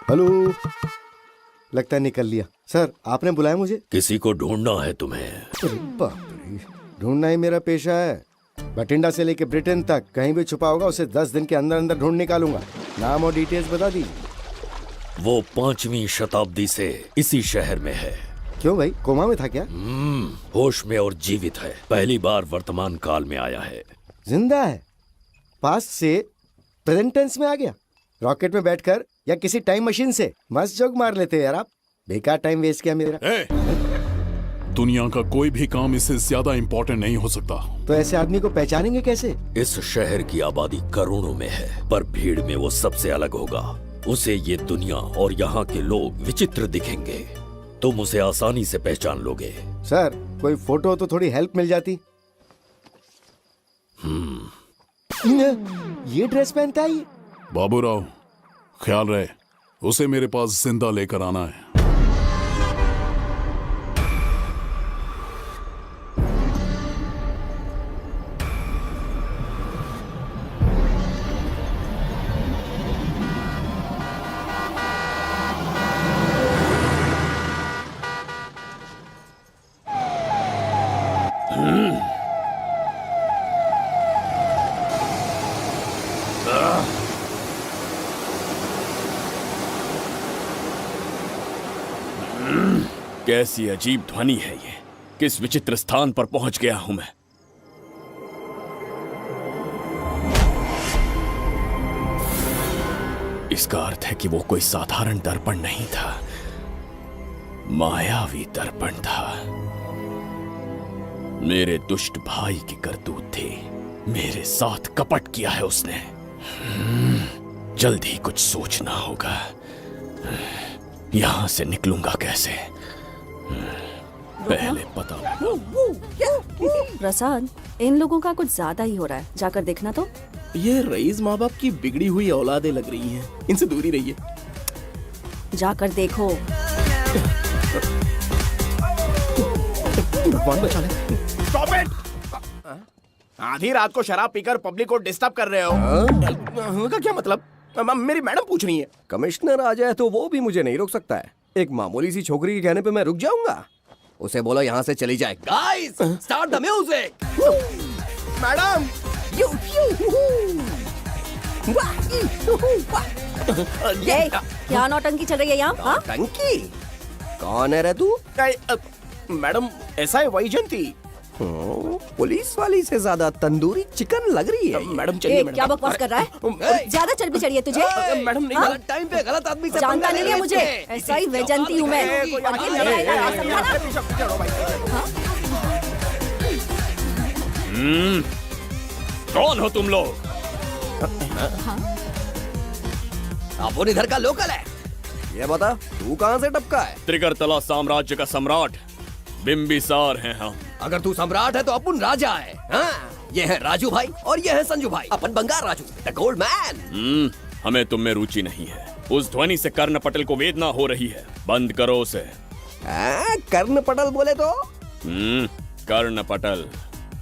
हेलो, लगता है निकल लिया। सर आपने बुलाया मुझे? किसी को ढूंढना है तुम्हें। अरे बाप रे, ढूंढना ही मेरा पेशा है। बठिंडा से लेके ब्रिटेन तक कहीं भी छुपा होगा उसे 10 दिन के अंदर अंदर ढूंढ निकालूंगा। नाम और डिटेल्स बता दीजिए। वो 5वीं शताब्दी से इसी शहर में है। क्यों भाई, कोमा में था क्या? होश में और जीवित है। पहली बार वर्तमान काल में आया है। जिंदा है? पास्ट से प्रेजेंट टेंस में आ गया? रॉकेट में बैठकर या किसी टाइम मशीन से? मस्त जोक मार लेते यार आप। बेकार टाइम वेस्ट किया मेरा। दुनिया का कोई भी काम इससे ज्यादा इम्पोर्टेंट नहीं हो सकता। तो ऐसे आदमी को पहचानेंगे कैसे? इस शहर की आबादी करोड़ों में है, पर भीड़ में वो सबसे अलग होगा। उसे ये दुनिया और यहाँ के लोग विचित्र दिखेंगे। तुम उसे आसानी से पहचान लोगे। सर कोई फोटो हो तो थोड़ी हेल्प मिल जाती। ये ड्रेस पहनता है ये? बाबूराव, ख्याल रहे, उसे मेरे पास जिंदा लेकर आना है। कैसी अजीब ध्वनि है ये। किस विचित्र स्थान पर पहुंच गया हूं मैं। इसका अर्थ है कि वो कोई साधारण दर्पण नहीं था, मायावी दर्पण था। मेरे दुष्ट भाई की करतूत थी। मेरे साथ कपट किया है उसने। जल्द ही कुछ सोचना होगा। यहां से निकलूंगा कैसे, पहले पता। प्रसाद, इन लोगों का कुछ ज्यादा ही हो रहा है। जाकर देखना तो। ये रईस माँ बाप की बिगड़ी हुई औलादें लग रही हैं। इनसे दूरी रहिए। जाकर देखो। भगवान बचा ले। Stop it! आधी रात को शराब पीकर पब्लिक को डिस्टर्ब कर रहे हो। का क्या मतलब? मेरी मैडम पूछ रही है। कमिश्नर आ जाए तो वो भी मुझे नहीं रोक सकता है। एक मामूली सी छोकरी के कहने पे मैं रुक जाऊंगा? उसे बोलो यहाँ से चली जाए। Guys, start the music. Madam, ये क्या नौटंकी चल रही है यहाँ? नौटंकी? कौन है रे तू? मैडम ऐसा है वैजयंती। पुलिस वाली से ज्यादा तंदूरी चिकन लग रही है। मैडम चलिए। क्या बकवास कर रहा है? ज्यादा चर्बी चढ़ी है तुझे? मैडम नहीं, गलत टाइम पे गलत आदमी से जानता नहीं है मुझे। ऐसा ही वैजयंती हूँ मैं। कौन हो तुम लोग? अपन इधर का लोकल है। ये बता, तू कहाँ से टपका है? त्रिगर्तला साम्राज्य का सम्राट बिंबिसार हैं हम। अगर तू सम्राट है तो अपन राजा है। हाँ? ये है राजू भाई और ये है संजू भाई। अपन बंगार राजू, द गोल्ड मैन। हमें तुम में रुचि नहीं है। उस ध्वनि से कर्ण पटल को वेदना हो रही है। बंद करो उसे। कर्ण पटल बोले तो? कर्ण पटल।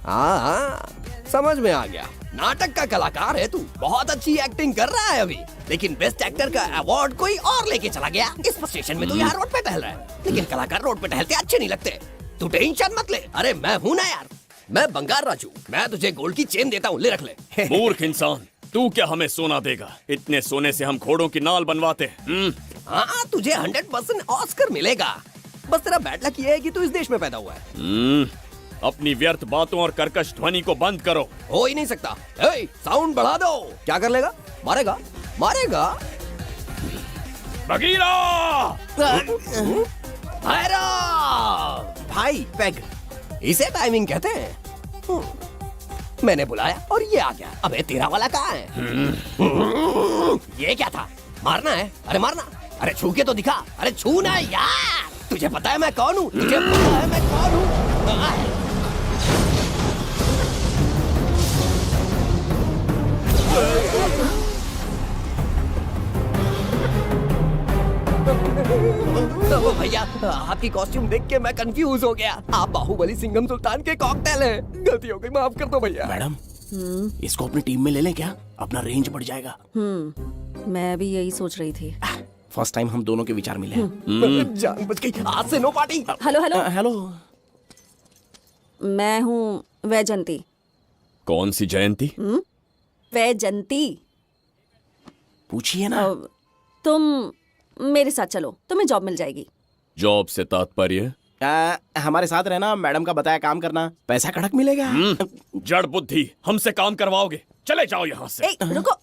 हाँ, समझ में आ गया, नाटक का कलाकार है तू, बहुत अच्छी एक्टिंग कर रहा है अभी, लेकिन बेस्ट एक्टर का अवार्ड कोई और लेके चला गया। इस स्टेशन में तू यहाँ रोड पे टहल रहा है, लेकिन कलाकार रोड पे टहलते अच्छे नहीं लगते। तू टेंशन मत ले, अरे मैं हूँ ना यार, मैं बंगार राजू, मैं तुझे गोल्ड की चेन देता हूँ, ले रख ले। मूर्ख इंसान, तू क्या हमें सोना देगा? इतने सोने से हम घोड़ों की नाल बनवाते हैं। हाँ, तुझे 100% ऑस्कर मिलेगा, बस तेरा बैड लक ये है कि तू इस देश में पैदा हुआ है। अपनी व्यर्थ बातों और कर्कश ध्वनि को बंद करो। हो ही नहीं सकता। ए, साउंड बढ़ा दो। क्या कर लेगा? मारेगा? मारेगा? बगीरा! भाई पैग, इसे टाइमिंग कहते हैं। मैंने बुलाया और ये आ गया। अबे तेरा वाला कहाँ है? ये क्या था? मारना है? अरे मारना। अरे छू के तो दिखा। अरे छू ना यार। तुझे पता है मैं कौन हूँ? तुझे पता है मैं कौन हूँ? भैया, आपकी कॉस्ट्यूम देख के मैं कंफ्यूज हो गया। आप बाहुबली सिंघम सुल्तान के कॉकटेल हैं। गलती हो गई, माफ कर दो भैया। मैडम, इसको अपनी टीम में ले लें क्या? अपना रेंज बढ़ जाएगा। मैं भी यही सोच रही थी। फर्स्ट टाइम हम दोनों के विचार मिले हैं। जान बच गई। आज से no party. Hello hello hello, मैं हूँ वैजंती। कौन सी जयंती? वैजंती। पूछिए ना। तुम मेरे साथ चलो, तुम्हें जॉब मिल जाएगी। जॉब से तात्पर्य? हमारे साथ रहना, मैडम का बताया काम करना, पैसा कड़क मिलेगा। जड़ बुद्धि, हमसे काम करवाओगे? चले जाओ यहाँ से। रुको,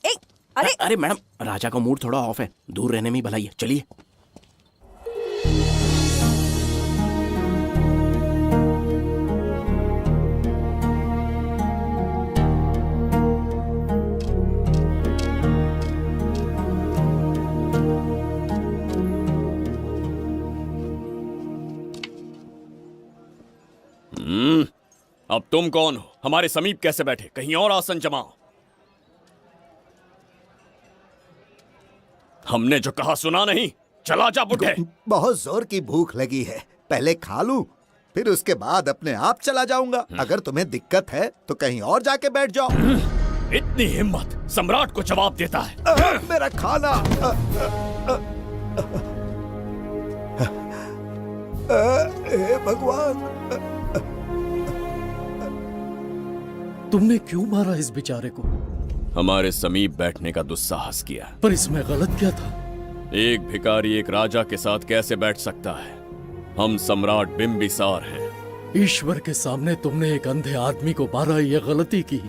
अरे मैडम, राजा का मूड थोड़ा ऑफ है, दूर रहने में ही भलाई है। चलिए। अब तुम कौन हो? हमारे समीप कैसे बैठे? कहीं और आसन जमाओ। हमने जो कहा सुना नहीं? चला जा बुढ़े। बहुत जोर की भूख लगी है, पहले खा लूं, फिर उसके बाद अपने आप चला जाऊंगा। अगर तुम्हें दिक्कत है तो कहीं और जाके बैठ जाओ। इतनी हिम्मत, सम्राट को जवाब देता है। मेरा खाना। हे भगवान, तुमने क्यों मारा इस बेचारे को? हमारे समीप बैठने का दुस्साहस किया। पर इसमें गलत क्या था? एक भिखारी एक राजा के साथ कैसे बैठ सकता है? हम सम्राट बिंबिसार हैं। ईश्वर के सामने तुमने एक अंधे आदमी को मारा, ये गलती की।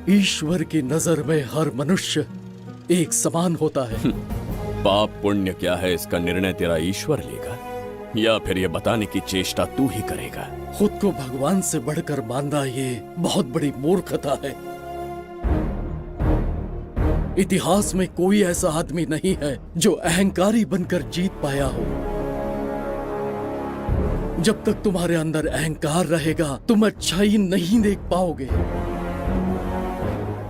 ईश्वर की नजर में हर मनुष्य एक समान होता है। पाप पुण्य क्या है, इसका निर्णय तेरा ईश्वर लेगा, या फिर ये बताने की चेष्टा तू ही करेगा? खुद को भगवान से बढ़कर मानना ये बहुत बड़ी मूर्खता है। इतिहास में कोई ऐसा आदमी नहीं है जो अहंकारी बनकर जीत पाया हो। जब तक तुम्हारे अंदर अहंकार रहेगा तुम अच्छाई नहीं देख पाओगे।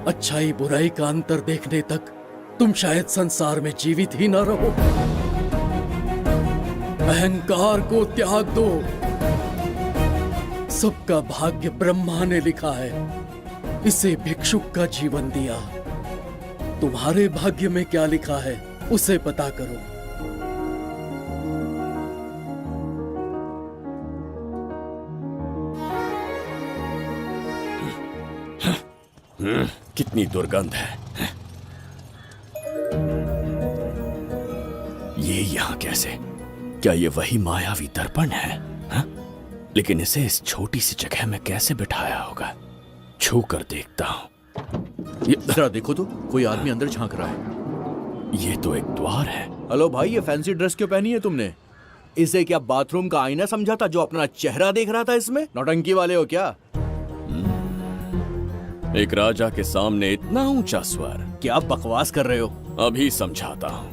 अच्छाई बुराई का अंतर देखने तक तुम शायद संसार में जीवित ही न रहो। अहंकार को त्याग दो। सबका भाग्य ब्रह्मा ने लिखा है, इसे भिक्षुक का जीवन दिया। तुम्हारे भाग्य में क्या लिखा है उसे पता करो। कितनी दुर्गंध है। ये यहाँ कैसे? क्या ये वही मायावी दर्पण है? हा? लेकिन इसे इस छोटी सी जगह में कैसे बिठाया होगा? छू कर देखता हूँ। ये जरा देखो तो, कोई आदमी अंदर झांक रहा है। ये तो एक द्वार है। हेलो भाई, ये फैंसी ड्रेस क्यों पहनी है तुमने? इसे क्या बाथरूम का आईना समझा था जो अपना चेहरा देख रहा था इसमें? नौटंकी वाले हो क्या? एक राजा के सामने इतना ऊंचा स्वर। क्या बकवास कर रहे हो? अभी समझाता हूँ।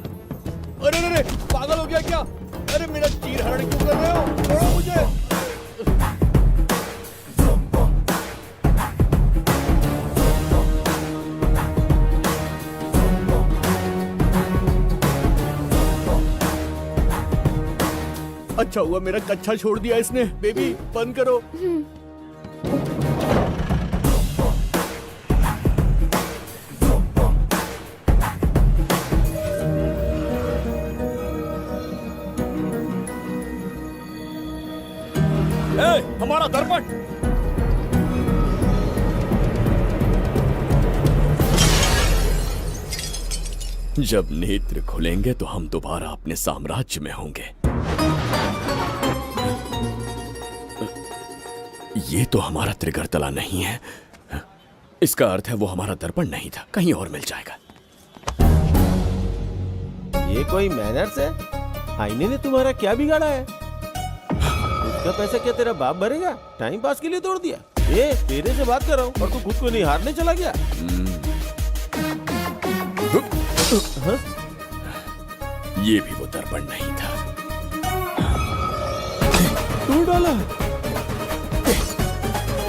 अरे अरे, पागल हो गया क्या? अरे मेरा चीर हरण क्यों कर रहे हो? छोड़ो मुझे। अच्छा हुआ मेरा कच्छा छोड़ दिया इसने। बेबी बंद करो। फटाफट। जब नेत्र खुलेंगे तो हम दोबारा अपने साम्राज्य में होंगे। ये तो हमारा त्रिगर तला नहीं है। इसका अर्थ है वो हमारा दर्पण नहीं था, कहीं और मिल जाएगा। ये कोई मैनर्स है? आईने ने तुम्हारा क्या बिगाड़ा है? उसका पैसा क्या तेरा बाप भरेगा? टाइम पास के लिए तोड़ दिया। ये तेरे से बात कर रहा हूँ और तू खुद को निहारने चला गया। हाँ? ये भी वो दर्पण नहीं था। तू डाला?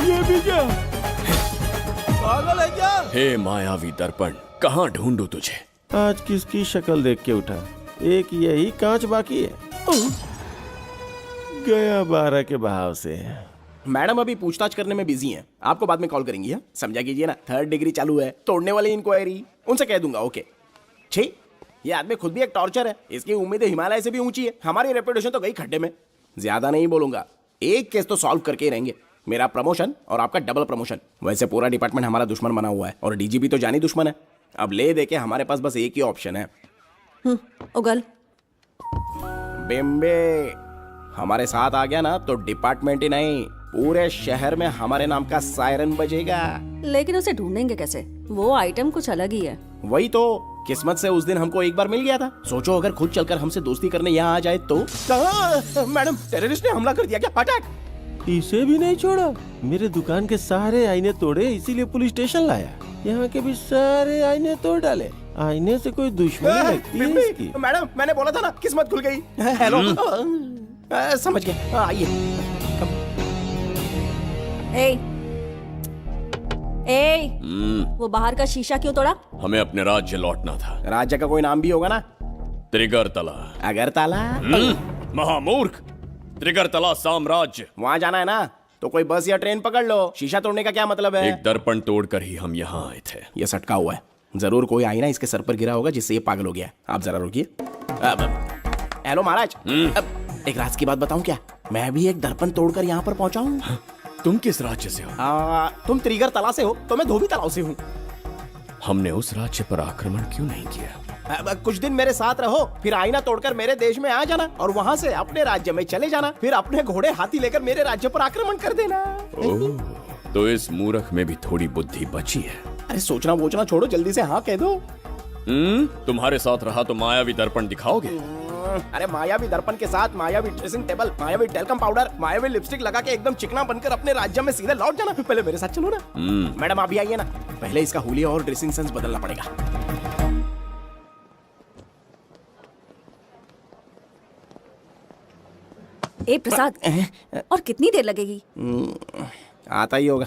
ये भी क्या? पागल है क्या? हे मायावी दर्पण, कहाँ ढूंढूं तुझे? आज किसकी शक्ल देख के उठा? एक यही कांच बाकी है। गया 12 के बहाव से। मैडम अभी पूछताछ करने में बिजी हैं, आपको बाद में कॉल करेंगी। है समझा कीजिए ना, 3rd डिग्री चालू है, तोड़ने वाली इंक्वायरी, उनसे कह दूंगा। ओके छी, ये आदमी खुद भी एक टॉर्चर है। इसकी उम्मीदें हिमालय से भी ऊंची है। हमारी रेपुटेशन तो गई खड्डे में। ज्यादा नहीं बोलूंगा, एक केस तो सॉल्व करके ही रहेंगे। मेरा प्रमोशन और आपका डबल प्रमोशन। वैसे पूरा डिपार्टमेंट हमारा दुश्मन बना हुआ है और डीजीपी तो जानी दुश्मन है। अब ले दे के हमारे पास बस एक ही ऑप्शन है। उगल बिम्बे हमारे साथ आ गया ना तो डिपार्टमेंट ही नहीं, पूरे शहर में हमारे नाम का सायरन बजेगा। लेकिन उसे ढूंढेंगे कैसे? वो आइटम कुछ अलग ही है। वही तो, किस्मत से उस दिन हमको एक बार मिल गया था। सोचो अगर खुद चलकर हमसे दोस्ती करने यहाँ आ जाए तो। मैडम टेररिस्ट ने हमला कर दिया क्या? अटैक! इसे भी नहीं छोड़ा। मेरे दुकान के सारे आईने तोड़े, इसीलिए पुलिस स्टेशन लाया। यहाँ के भी सारे आईने तोड़ डाले। आईने से कोई दुश्मनी लगती है इसकी? मैडम मैंने बोला था ना, किस्मत खुल गई। हेलो समझ गए, आइए। वो बाहर का शीशा क्यों तोड़ा? हमें अपने राज्य लौटना था। राज्य का कोई नाम भी होगा ना? त्रिगरतला। अगरतला? महामूर्ख, त्रिगरतला साम्राज्य। वहाँ जाना है ना तो कोई बस या ट्रेन पकड़ लो। शीशा तोड़ने का क्या मतलब है? एक दर्पण तोड़कर ही हम यहाँ आए थे। ये सटका हुआ है, जरूर कोई आईना इसके सर पर गिरा होगा जिससे ये पागल हो गया। आप जरा रुकिए। हेलो महाराज, एक राज की बात बताऊं क्या? मैं भी एक दर्पण तोड़कर यहाँ पर पहुंचा हूँ। तुम किस राज्य से हो? तुम त्रिगरतला से हो तो मैं धोबी तलाव से हूँ। हमने उस राज्य पर आक्रमण क्यों नहीं किया? कुछ दिन मेरे साथ रहो, फिर आईना तोड़कर मेरे देश में आ जाना और वहाँ से अपने राज्य में चले जाना। फिर अपने घोड़े हाथी लेकर मेरे राज्य पर आक्रमण कर देना। ओह, तो इस मूर्ख में भी थोड़ी बुद्धि बची है। अरे सोचना वोचना छोड़ो, जल्दी से हाँ कह दो। तुम्हारे साथ रहा तो मायावी दर्पण दिखाओगे? अरे मायावी दर्पण के साथ मायावी ड्रेसिंग टेबल, मायावी टेल्कम पाउडर, मायावी लिपस्टिक लगा के एकदम चिकना बनकर अपने राज्य में सीधे लौट जाना। पहले मेरे साथ चलो ना। मैडम आप भी आइए ना, पहले इसका हुलिया और ड्रेसिंग सेंस बदलना पड़ेगा। ए प्रसाद, और कितनी देर लगेगी? आता ही होगा।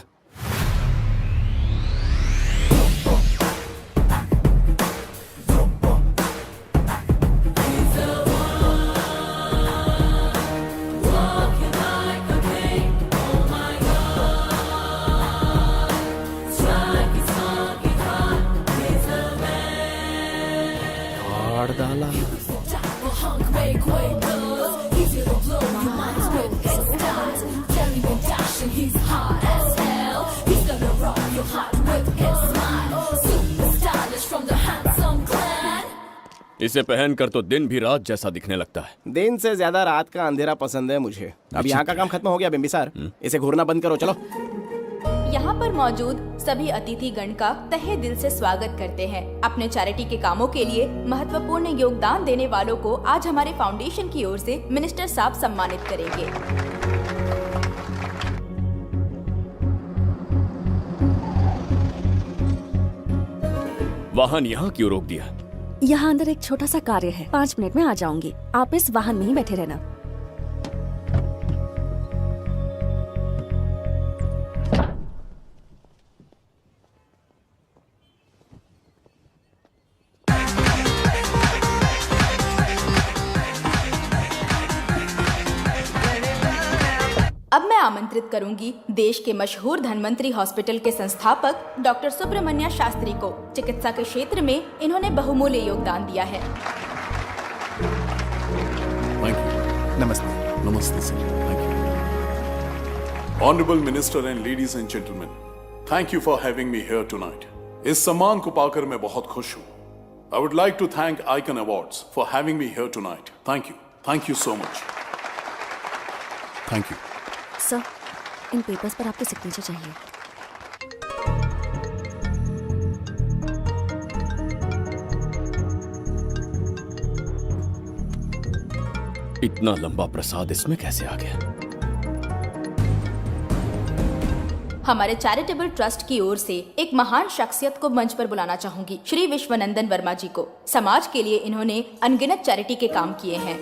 इसे पहनकर तो दिन भी रात जैसा दिखने लगता है। दिन से ज्यादा रात का अंधेरा पसंद है मुझे। अब यहाँ का काम खत्म हो गया बिम्बिसार, इसे घूरना बंद करो। चलो। यहाँ पर मौजूद सभी अतिथि गण का तहे दिल से स्वागत करते हैं। अपने चैरिटी के कामों के लिए महत्वपूर्ण योगदान देने वालों को आज हमारे फाउंडेशन की ओर से मिनिस्टर साहब सम्मानित करेंगे। वाहन यहाँ क्यों रोक दिया? यहाँ अंदर एक छोटा सा कार्य है, 5 मिनट में आ जाऊंगी। आप इस वाहन में ही बैठे रहना। अब मैं आमंत्रित करूंगी देश के मशहूर धन्वंतरी हॉस्पिटल के संस्थापक डॉक्टर सुब्रमण्य शास्त्री को। चिकित्सा के क्षेत्र में इन्होंने बहुमूल्य योगदान दिया है। नमस्ते। नमस्ते sir. Honorable Minister and ladies and gentlemen, thank you for having me here tonight. इस सम्मान को पाकर मैं बहुत खुश हूँ. I would like to thank Icon Awards for having me here tonight. Thank you. Thank you so much. Thank you. Sir, in papers पर आपके सिग्नेचर चाहिए. इतना लंबा प्रसाद इसमें कैसे आ गया? हमारे चैरिटेबल ट्रस्ट की ओर से एक महान शख्सियत को मंच पर बुलाना चाहूंगी, श्री विश्वनंदन वर्मा जी को। समाज के लिए इन्होंने अनगिनत चैरिटी के काम किए हैं।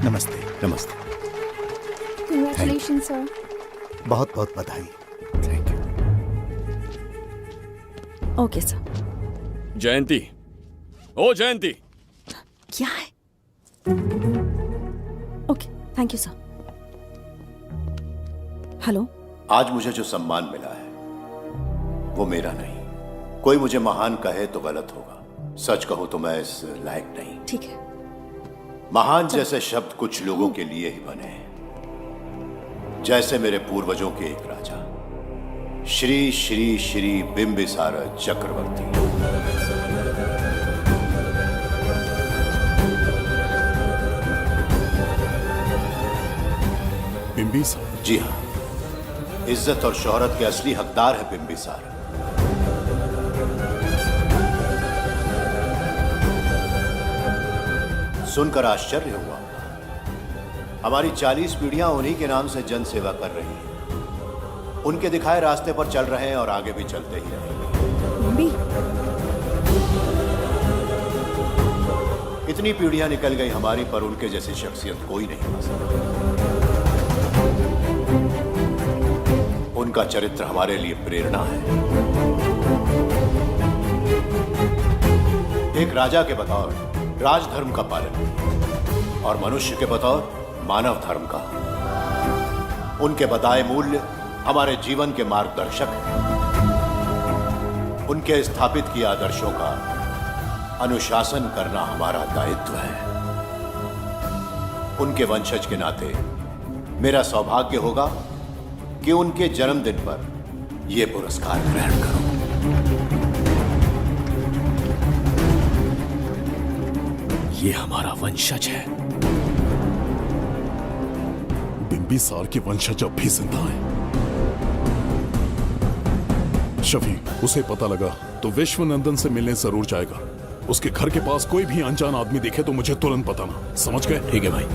नमस्ते। नमस्ते। Congratulations, sir. बहुत बहुत बधाई। Okay sir. जयंती, ओ जयंती। क्या है? Okay, thank you sir. Hello. आज मुझे जो सम्मान मिला है वो मेरा नहीं। कोई मुझे महान कहे तो गलत होगा, सच कहूं तो मैं इस लायक नहीं। ठीक है। महान जैसे शब्द कुछ लोगों के लिए ही बने हैं, जैसे मेरे पूर्वजों के एक राजा श्री श्री श्री बिंबिसार चक्रवर्ती। बिंबिसार? जी हाँ, इज्जत और शोहरत के असली हकदार है बिंबिसार। सुनकर आश्चर्य हुआ। हमारी 40 पीढ़ियां उन्हीं के नाम से जन सेवा कर रही हैं। उनके दिखाए रास्ते पर चल रहे हैं और आगे भी चलते ही रहेंगे। इतनी पीढ़ियां निकल गई हमारी, पर उनके जैसी शख्सियत कोई नहीं बन सका। उनका चरित्र हमारे लिए प्रेरणा है। एक राजा के बतौर राजधर्म का पालन और मनुष्य के बतौर मानव धर्म का। उनके बताए मूल्य हमारे जीवन के मार्गदर्शक हैं। उनके स्थापित किए आदर्शों का अनुशासन करना हमारा दायित्व है। उनके वंशज के नाते मेरा सौभाग्य होगा कि उनके जन्मदिन पर यह पुरस्कार ग्रहण करूं। ये हमारा वंशज है। बिंबिसार के वंशज अब भी जिंदा हैं। शफी, उसे पता लगा तो विश्वनंदन से मिलने जरूर जाएगा। उसके घर के पास कोई भी अनजान आदमी दिखे तो मुझे तुरंत बताना। समझ गए? ठीक है भाई।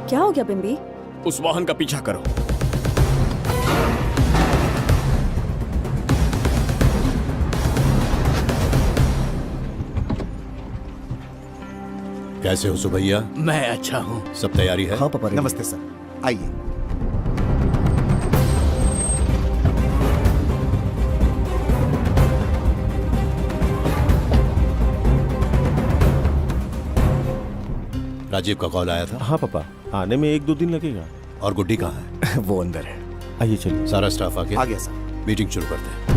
क्या हो गया बिंबी? उस वाहन का पीछा करो। कैसे हो सुभैया? मैं अच्छा हूँ। सब तैयारी है? हाँ पापा। नमस्ते सर, आइए। राजीव का कॉल आया था? हाँ पापा, आने में 1-2 दिन लगेगा। और गुड्डी कहाँ है? वो अंदर है। आइए चलिए। सारा स्टाफ आ गया? आ गया सर। मीटिंग शुरू करते हैं।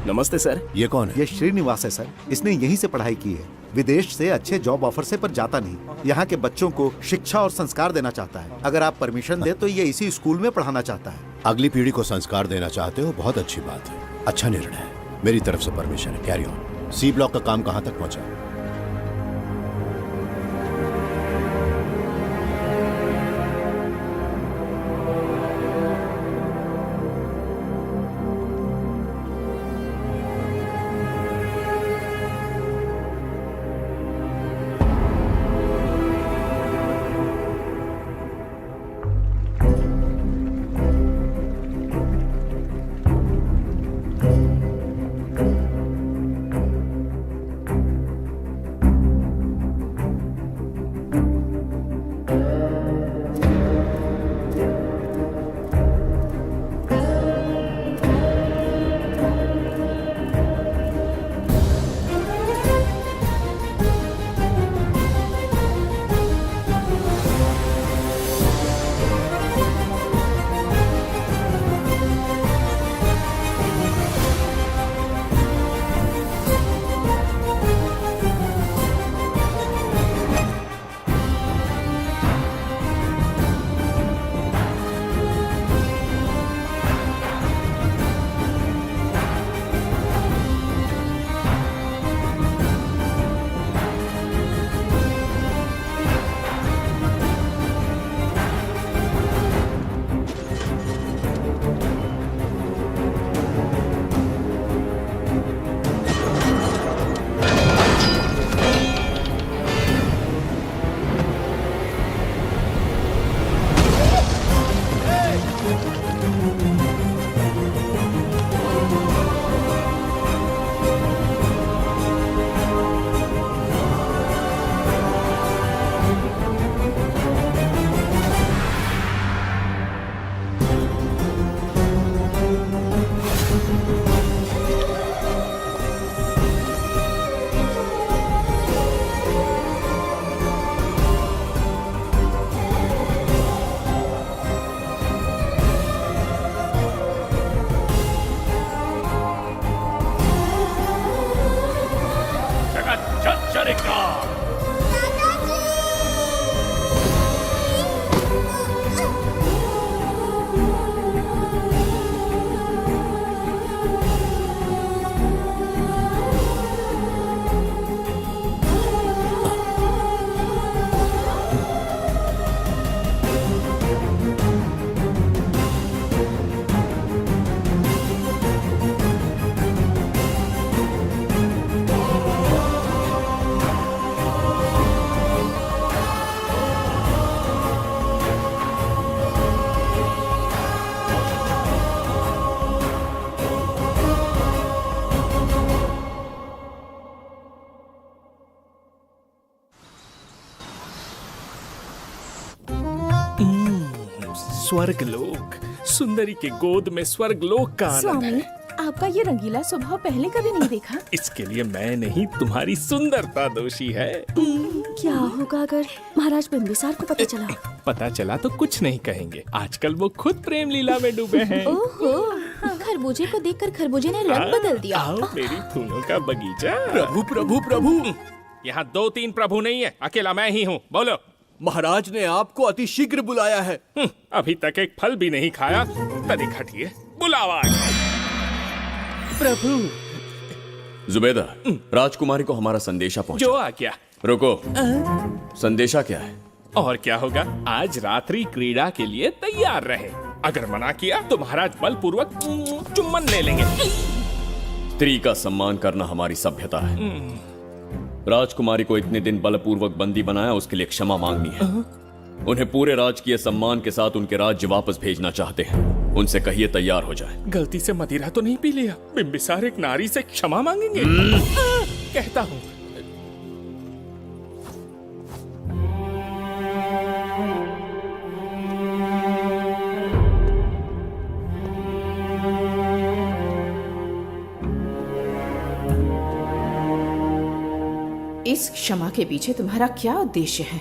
नमस्ते सर। ये कौन है? ये श्रीनिवास है सर। इसने यहीं से पढ़ाई की है। विदेश से अच्छे जॉब ऑफर से पर जाता नहीं। यहाँ के बच्चों को शिक्षा और संस्कार देना चाहता है। अगर आप परमिशन दे तो ये इसी स्कूल में पढ़ाना चाहता है। अगली पीढ़ी को संस्कार देना चाहते हो, बहुत अच्छी बात है। अच्छा निर्णय है। मेरी तरफ से परमिशन है। Carry on. सी ब्लॉक का काम कहाँ तक पहुंचा? स्वर्गलोक, सुंदरी के गोद में स्वर्गलोक का आनंद स्वामी, है। आपका ये रंगीला स्वभाव पहले कभी नहीं देखा। इसके लिए मैं नहीं, तुम्हारी सुंदरता दोषी है। क्या होगा अगर महाराज बिंबिसार को पता चला? पता चला तो कुछ नहीं कहेंगे, आजकल वो खुद प्रेम लीला में डूबे हैं। ओहो, खरबूजे को देखकर खरबूजे ने रंग बदल दिया। आओ मेरी फूलों का बगीचा। प्रभु प्रभु प्रभु, यहाँ 2-3 प्रभु नहीं है, अकेला मैं ही हूँ। बोलो। महाराज ने आपको अति शीघ्र बुलाया है। अभी तक एक फल भी नहीं खाया, तनिक हटिए, बुलावा। प्रभु। जुबेदा, राजकुमारी को हमारा संदेशा पहुंचा। जो आ गया। रुको, संदेशा क्या है? और क्या होगा, आज रात्रि क्रीड़ा के लिए तैयार रहे। अगर मना किया तो महाराज बलपूर्वक चुम्बन ले लेंगे। स्त्री का सम्मान करना हमारी सभ्यता है। राजकुमारी को इतने दिन बलपूर्वक बंदी बनाया, उसके लिए क्षमा मांगनी है। उन्हें पूरे राजकीय सम्मान के साथ उनके राज्य वापस भेजना चाहते हैं। उनसे कहिए तैयार हो जाए। गलती से मदिरा तो नहीं पी लिया? बिंबिसार एक नारी से क्षमा मांगेंगे? कहता हूँ। इस क्षमा के पीछे तुम्हारा क्या उद्देश्य है?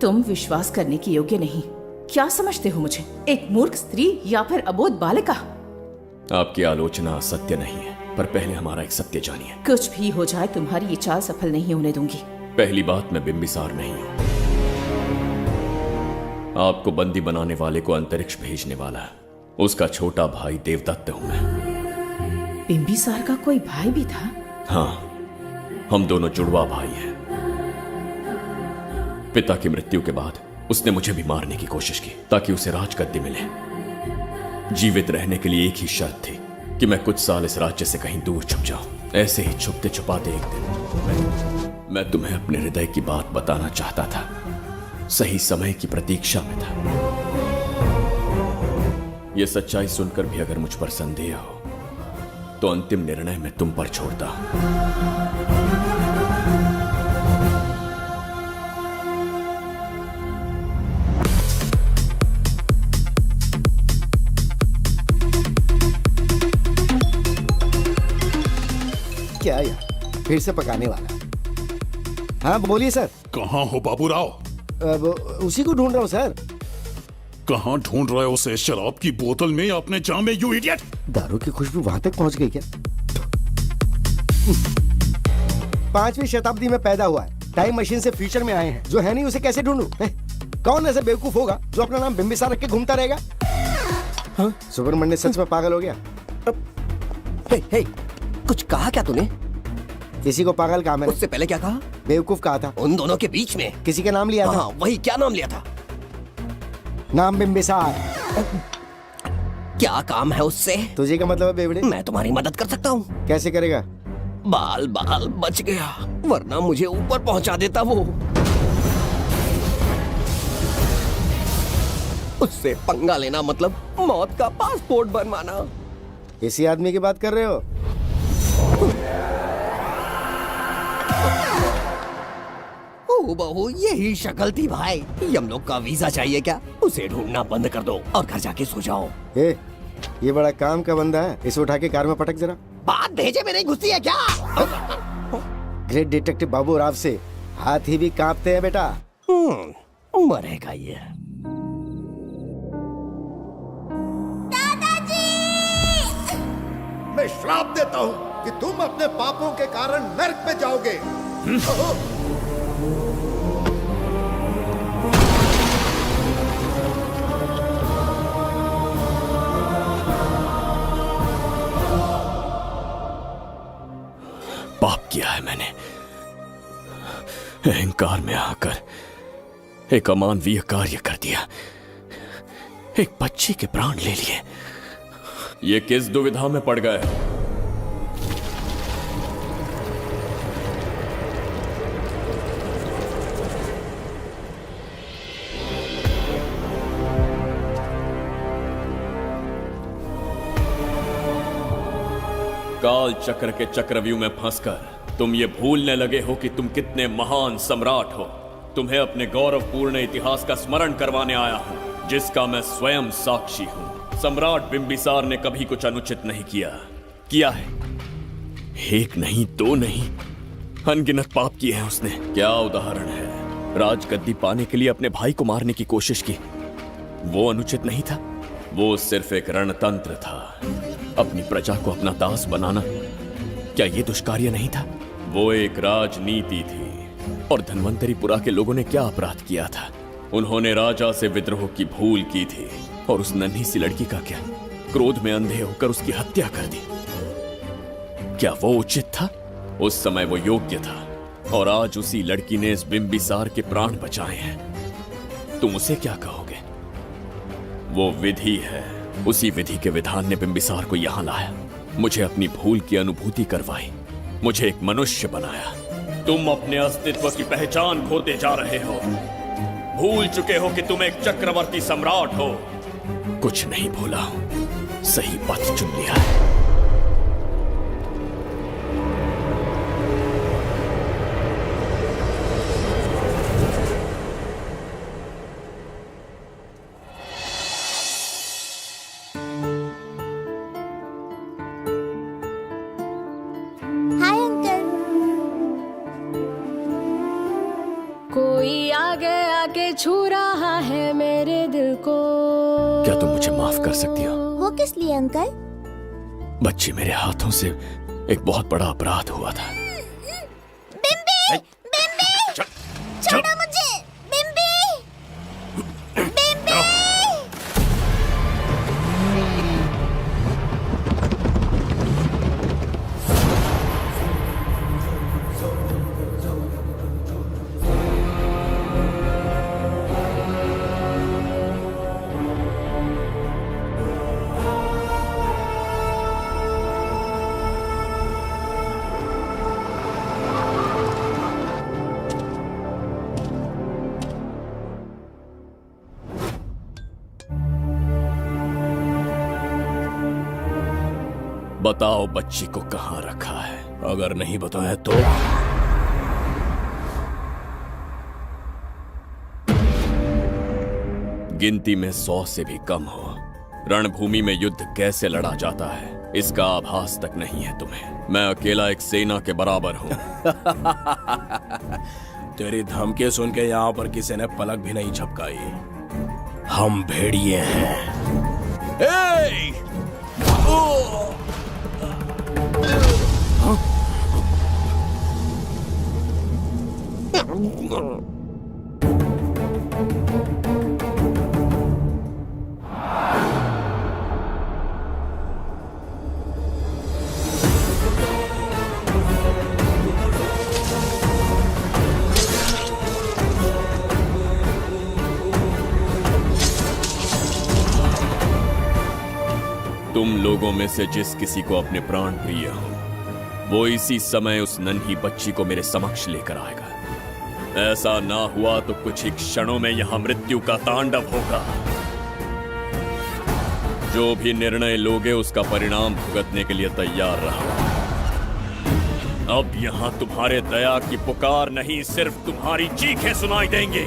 तुम विश्वास करने की योग्य नहीं। क्या समझते हो मुझे, एक मूर्ख स्त्री या फिर अबोध बालिका? आपकी आलोचना सत्य नहीं है, पर पहले हमारा एक सत्य जानिए। कुछ भी हो जाए, तुम्हारी ये चाल सफल नहीं होने दूंगी। पहली बात, मैं बिंबिसार नहीं हूं। आपको बंदी बनाने वाले को अंतरिक्ष भेजने वाला है उसका छोटा भाई देवदत्त हूं मैं। बिंबिसार का कोई भाई भी था? हाँ, हम दोनों जुड़वा भाई हैं। पिता की मृत्यु के बाद उसने मुझे भी मारने की कोशिश की ताकि उसे राजगद्दी मिले। जीवित रहने के लिए एक ही शर्त थी कि मैं कुछ साल इस राज्य से कहीं दूर छुप जाऊं। ऐसे ही छुपते छुपाते एक दिन मैं तुम्हें अपने हृदय की बात बताना चाहता था। सही समय की प्रतीक्षा में था। यह सच्चाई सुनकर भी अगर मुझ पर संदेह हो तो अंतिम निर्णय मैं तुम पर छोड़ता हूं। क्या यार, फिर से पकाने वाला? हाँ बोलिए सर। कहाँ हो बाबूराव? अब उसी को ढूंढ रहा हूँ सर। कहाँ ढूंढ रहे हो उसे? शराब की बोतल में या अपने जाम में, यू इडियट? दारू की खुशबू वहां तक पहुंच गई क्या? 5वीं शताब्दी में पैदा हुआ है, टाइम मशीन से फ्यूचर में आए हैं। जो है नहीं उसे कैसे ढूंढूं? कौन ऐसा बेवकूफ होगा जो अपना नाम बिंबिसार रख के घूमता रहेगा? हाँ? सुब्रमण्य सच में पागल हो गया। हे, कुछ कहा क्या तूने? किसी को पागल कहा मैंने। उससे पहले क्या कहा? बेवकूफ कहा था। उन दोनों के बीच में किसी का नाम लिया था। हाँ, वही, क्या नाम लिया था? नाम बिंबिसार। क्या काम है उससे? तुझे क्या मतलब है बेवड़े? मैं तुम्हारी मदद कर सकता हूँ। कैसे करेगा? बाल बच गया, वरना मुझे ऊपर पहुंचा देता वो। उससे पंगा लेना मतलब मौत का पासपोर्ट बनवाना। इसी आदमी की बात कर रहे हो? ओ बहू, यही शक्ल थी भाई। यमलोक का वीजा चाहिए क्या? उसे ढूंढना बंद कर दो और घर जाके सो जाओ। ये बड़ा काम का बंदा है, इसे उठा के कार में पटक जरा। बात भेजे में नहीं घुसती है क्या? ग्रेट डिटेक्टिव बाबू राव से हाथी भी कांपते हैं बेटा। मरेगा ये। मैं श्राप देता हूँ कि तुम अपने पापों के कारण नर्क में जाओगे। पाप किया है मैंने। अहंकार में आकर एक अमानवीय कार्य कर दिया। एक बच्ची के प्राण ले लिए। ये किस दुविधा में पड़ गए? काल चक्र के चक्रव्यूह में फंसकर तुम ये भूलने लगे हो कि तुम कितने महान सम्राट हो। तुम्हें अपने गौरवपूर्ण इतिहास का स्मरण करवाने आया हूं। जिसका मैं स्वयं साक्षी हूं। सम्राट बिंबिसार ने कभी कुछ अनुचित नहीं किया है। एक नहीं, दो नहीं, अनगिनत पाप किए हैं उसने। क्या उदाहरण है। राजगद्दी पाने के लिए अपने भाई को मारने की कोशिश की, वो अनुचित नहीं था। वो सिर्फ एक रणतंत्र था। अपनी प्रजा को अपना दास बनाना, क्या ये दुष्कार्य नहीं था? वो एक राजनीति थी। और धन्वंतरीपुरा के लोगों ने क्या अपराध किया था? उन्होंने राजा से विद्रोह की भूल की थी। और उस नन्ही सी लड़की का क्या? क्रोध में अंधे होकर उसकी हत्या कर दी। क्या वो उचित था? उस समय वो योग्य था। और आज उसी लड़की ने इस बिंबिसार के प्राण बचाए हैं। तुम उसे क्या कहोगे? वो विधि है। उसी विधि के विधान ने बिंबिसार को यहां लाया, मुझे अपनी भूल की अनुभूति करवाई, मुझे एक मनुष्य बनाया। तुम अपने अस्तित्व की पहचान खोते जा रहे हो। भूल चुके हो कि तुम एक चक्रवर्ती सम्राट हो। कुछ नहीं भूला हूं, सही पथ चुन लिया है। Hi uncle. कोई आगे आके छू रहा है मेरे दिल को। क्या तुम मुझे माफ कर सकती हो? वो किस लिए अंकल? बच्ची, मेरे हाथों से एक बहुत बड़ा अपराध हुआ था। बिम्बी! बिम्बी! छोड़ो मुझे! बिम्बी! बिम्बी! बताओ बच्ची को कहां रखा है? अगर नहीं बताया तो गिनती में 100 से भी कम हो। रणभूमि में युद्ध कैसे लड़ा जाता है इसका आभास तक नहीं है तुम्हें। मैं अकेला एक सेना के बराबर हूं। तेरी धमकी सुन के यहाँ पर किसी ने पलक भी नहीं झपकाई। हम भेड़िए हैं। तुम लोगों में से जिस किसी को अपने प्राण प्रिय हो, वो इसी समय उस नन्ही बच्ची को मेरे समक्ष लेकर आएगा। ऐसा ना हुआ तो कुछ ही क्षणों में यहां मृत्यु का तांडव होगा। जो भी निर्णय लोगे उसका परिणाम भुगतने के लिए तैयार रहो। अब यहां तुम्हारे दया की पुकार नहीं, सिर्फ तुम्हारी चीखें सुनाई देंगी।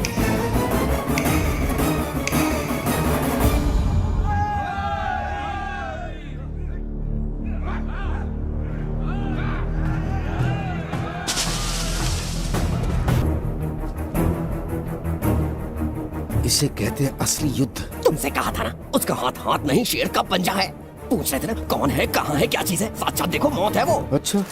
इसे कहते हैं असली युद्ध। तुमसे कहा था ना, उसका हाथ हाथ नहीं शेर का पंजा है। पूछ रहे थे ना कौन है, कहाँ है, क्या चीज है? साथ साथ देखो, मौत है वो। अच्छा।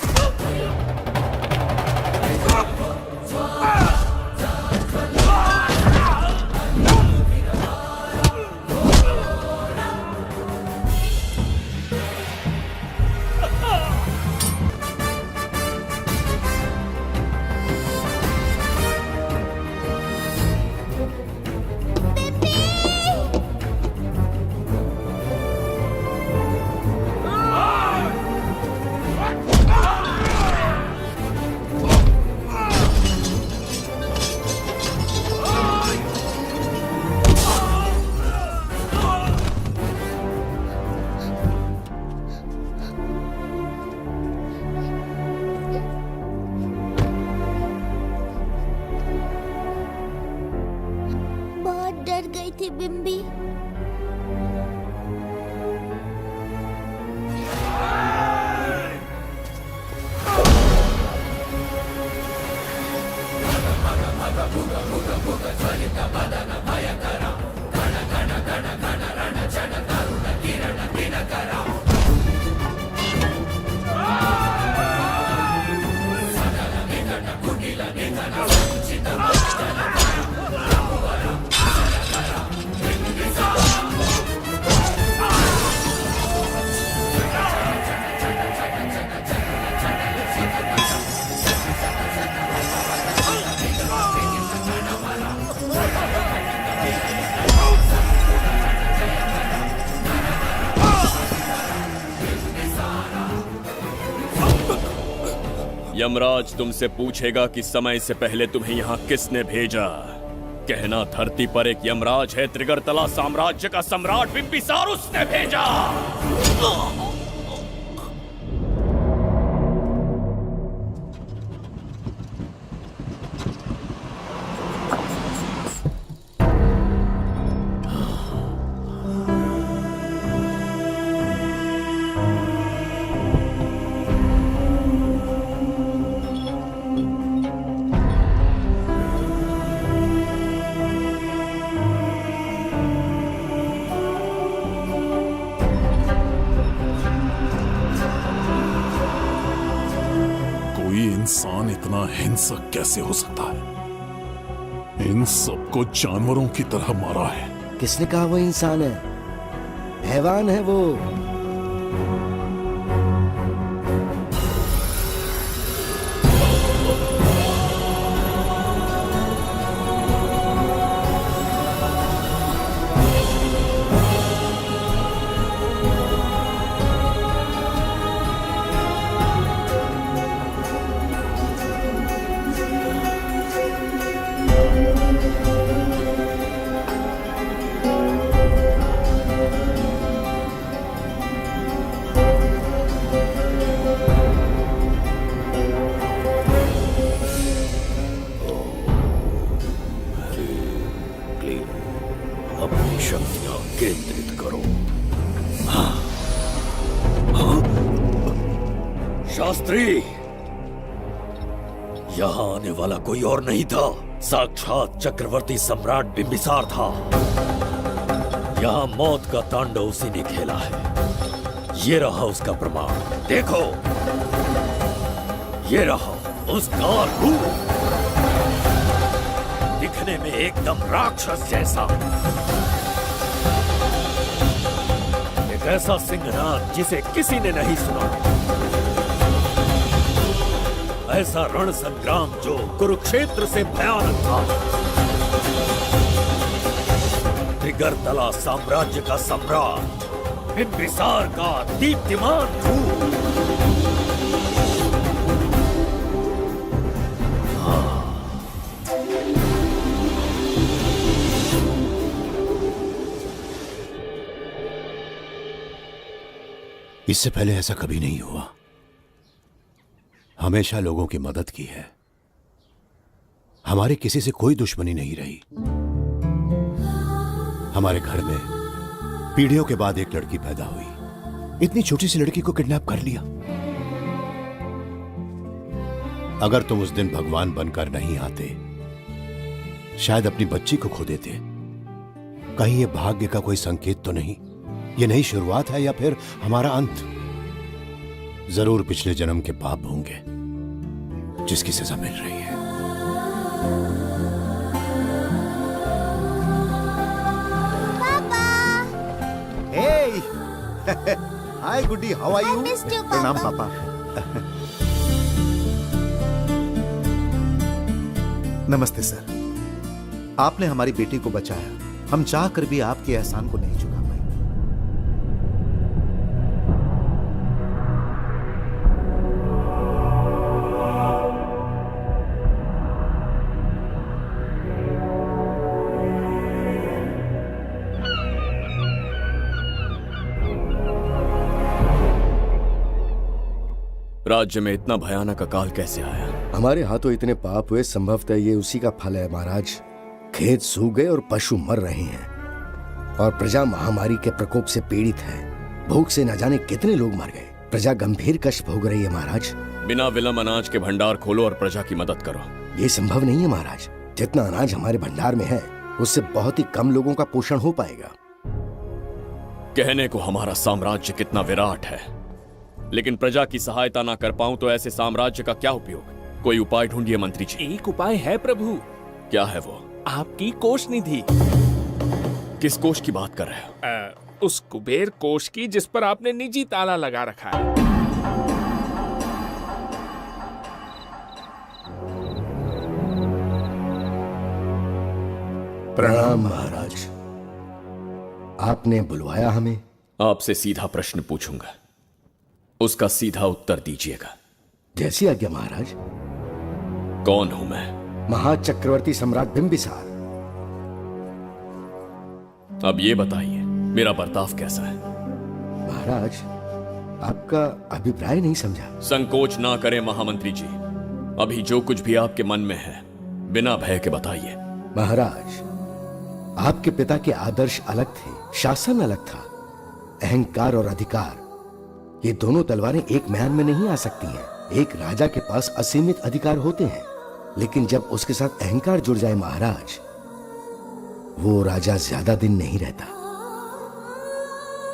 यमराज तुमसे पूछेगा कि समय से पहले तुम्हें यहाँ किसने भेजा। कहना धरती पर एक यमराज है, त्रिगर्तला साम्राज्य का सम्राट बिम्बिसार उसने भेजा। इंसान इतना हिंसक कैसे हो सकता है? इन सबको जानवरों की तरह मारा है। किसने कहा वो इंसान है? हैवान है वो। अपनी शक्तियां केंद्रित करो। शास्त्री, यहां आने वाला कोई और नहीं था, साक्षात चक्रवर्ती सम्राट बिम्बिसार था। यहां मौत का तांडव उसी ने खेला है। ये रहा उसका प्रमाण, देखो, ये रहा उसका रूप, दिखने में एकदम राक्षस जैसा। एक ऐसा सिंहनाद जिसे किसी ने नहीं सुना, ऐसा रण संग्राम जो कुरुक्षेत्र से भयानक था। त्रिगर्तला साम्राज्य का सम्राट बिम्बिसार का दीप्तिमान रूप। इससे पहले ऐसा कभी नहीं हुआ। हमेशा लोगों की मदद की है। हमारे किसी से कोई दुश्मनी नहीं रही। हमारे घर में पीढ़ियों के बाद एक लड़की पैदा हुई। इतनी छोटी सी लड़की को किडनैप कर लिया। अगर तुम उस दिन भगवान बनकर नहीं आते, शायद अपनी बच्ची को खो देते। कहीं ये भाग्य का कोई संकेत तो नहीं? ये नई शुरुआत है या फिर हमारा अंत? जरूर पिछले जन्म के पाप होंगे जिसकी सजा मिल रही है। Hey! Hi, Goody. How are you? I missed you, प्रणाम Papa. पापा। नमस्ते सर। आपने हमारी बेटी को बचाया। हम चाह कर भी आपके एहसान को नहीं चुका पाए। राज्य में इतना भयानक अकाल कैसे आया? हमारे हाथों इतने पाप हुए, संभवतः ये उसी का फल है महाराज। खेत सूख गए और पशु मर रहे हैं और प्रजा महामारी के प्रकोप से पीड़ित है। भूख से न जाने कितने लोग मर गए। प्रजा गंभीर कष्ट भोग रही है महाराज। बिना विलंब अनाज के भंडार खोलो और प्रजा की मदद करो। ये संभव नहीं है महाराज। जितना अनाज हमारे भंडार में है उससे बहुत ही कम लोगों का पोषण हो पाएगा। कहने को हमारा साम्राज्य कितना विराट है, लेकिन प्रजा की सहायता ना कर पाऊं तो ऐसे साम्राज्य का क्या उपयोग? कोई उपाय ढूंढिए मंत्री जी। एक उपाय है प्रभु। क्या है वो? आपकी कोष निधि। किस कोष की बात कर रहे हो? उस कुबेर कोष की जिस पर आपने निजी ताला लगा रखा है। प्रणाम महाराज। आपने बुलवाया हमें? आपसे सीधा प्रश्न पूछूंगा, उसका सीधा उत्तर दीजिएगा। जैसी आज्ञा महाराज। कौन हूं मैं? महाचक्रवर्ती सम्राट बिंबिसार। अब ये बताइए मेरा बर्ताव कैसा है? महाराज, आपका अभिप्राय नहीं समझा। संकोच ना करें महामंत्री जी, अभी जो कुछ भी आपके मन में है बिना भय के बताइए। महाराज, आपके पिता के आदर्श अलग थे, शासन अलग था। अहंकार और अधिकार, ये दोनों तलवारें एक म्यान में नहीं आ सकती हैं। एक राजा के पास असीमित अधिकार होते हैं, लेकिन जब उसके साथ अहंकार जुड़ जाए महाराज, वो राजा ज्यादा दिन नहीं रहता।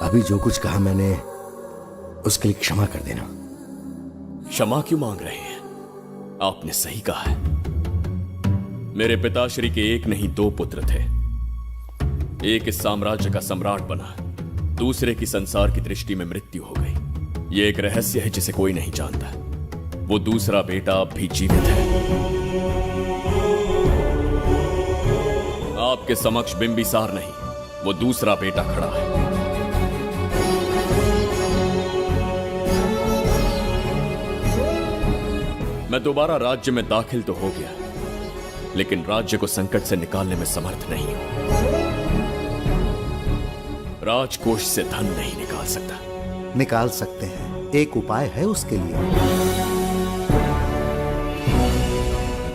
अभी जो कुछ कहा मैंने, उसके लिए क्षमा कर देना। क्षमा क्यों मांग रहे हैं? आपने सही कहा है। मेरे पिताश्री के एक नहीं दो पुत्र थे। एक इस साम्राज्य का सम्राट बना, दूसरे की संसार की दृष्टि में मृत्यु हो गई। यह एक रहस्य है जिसे कोई नहीं जानता। वो दूसरा बेटा अब भी जीवित है। आपके समक्ष बिंबिसार नहीं, वो दूसरा बेटा खड़ा है। मैं दोबारा राज्य में दाखिल तो हो गया, लेकिन राज्य को संकट से निकालने में समर्थ नहीं हूं। राजकोष से धन नहीं निकाल सकता। निकाल सकते हैं, एक उपाय है उसके लिए।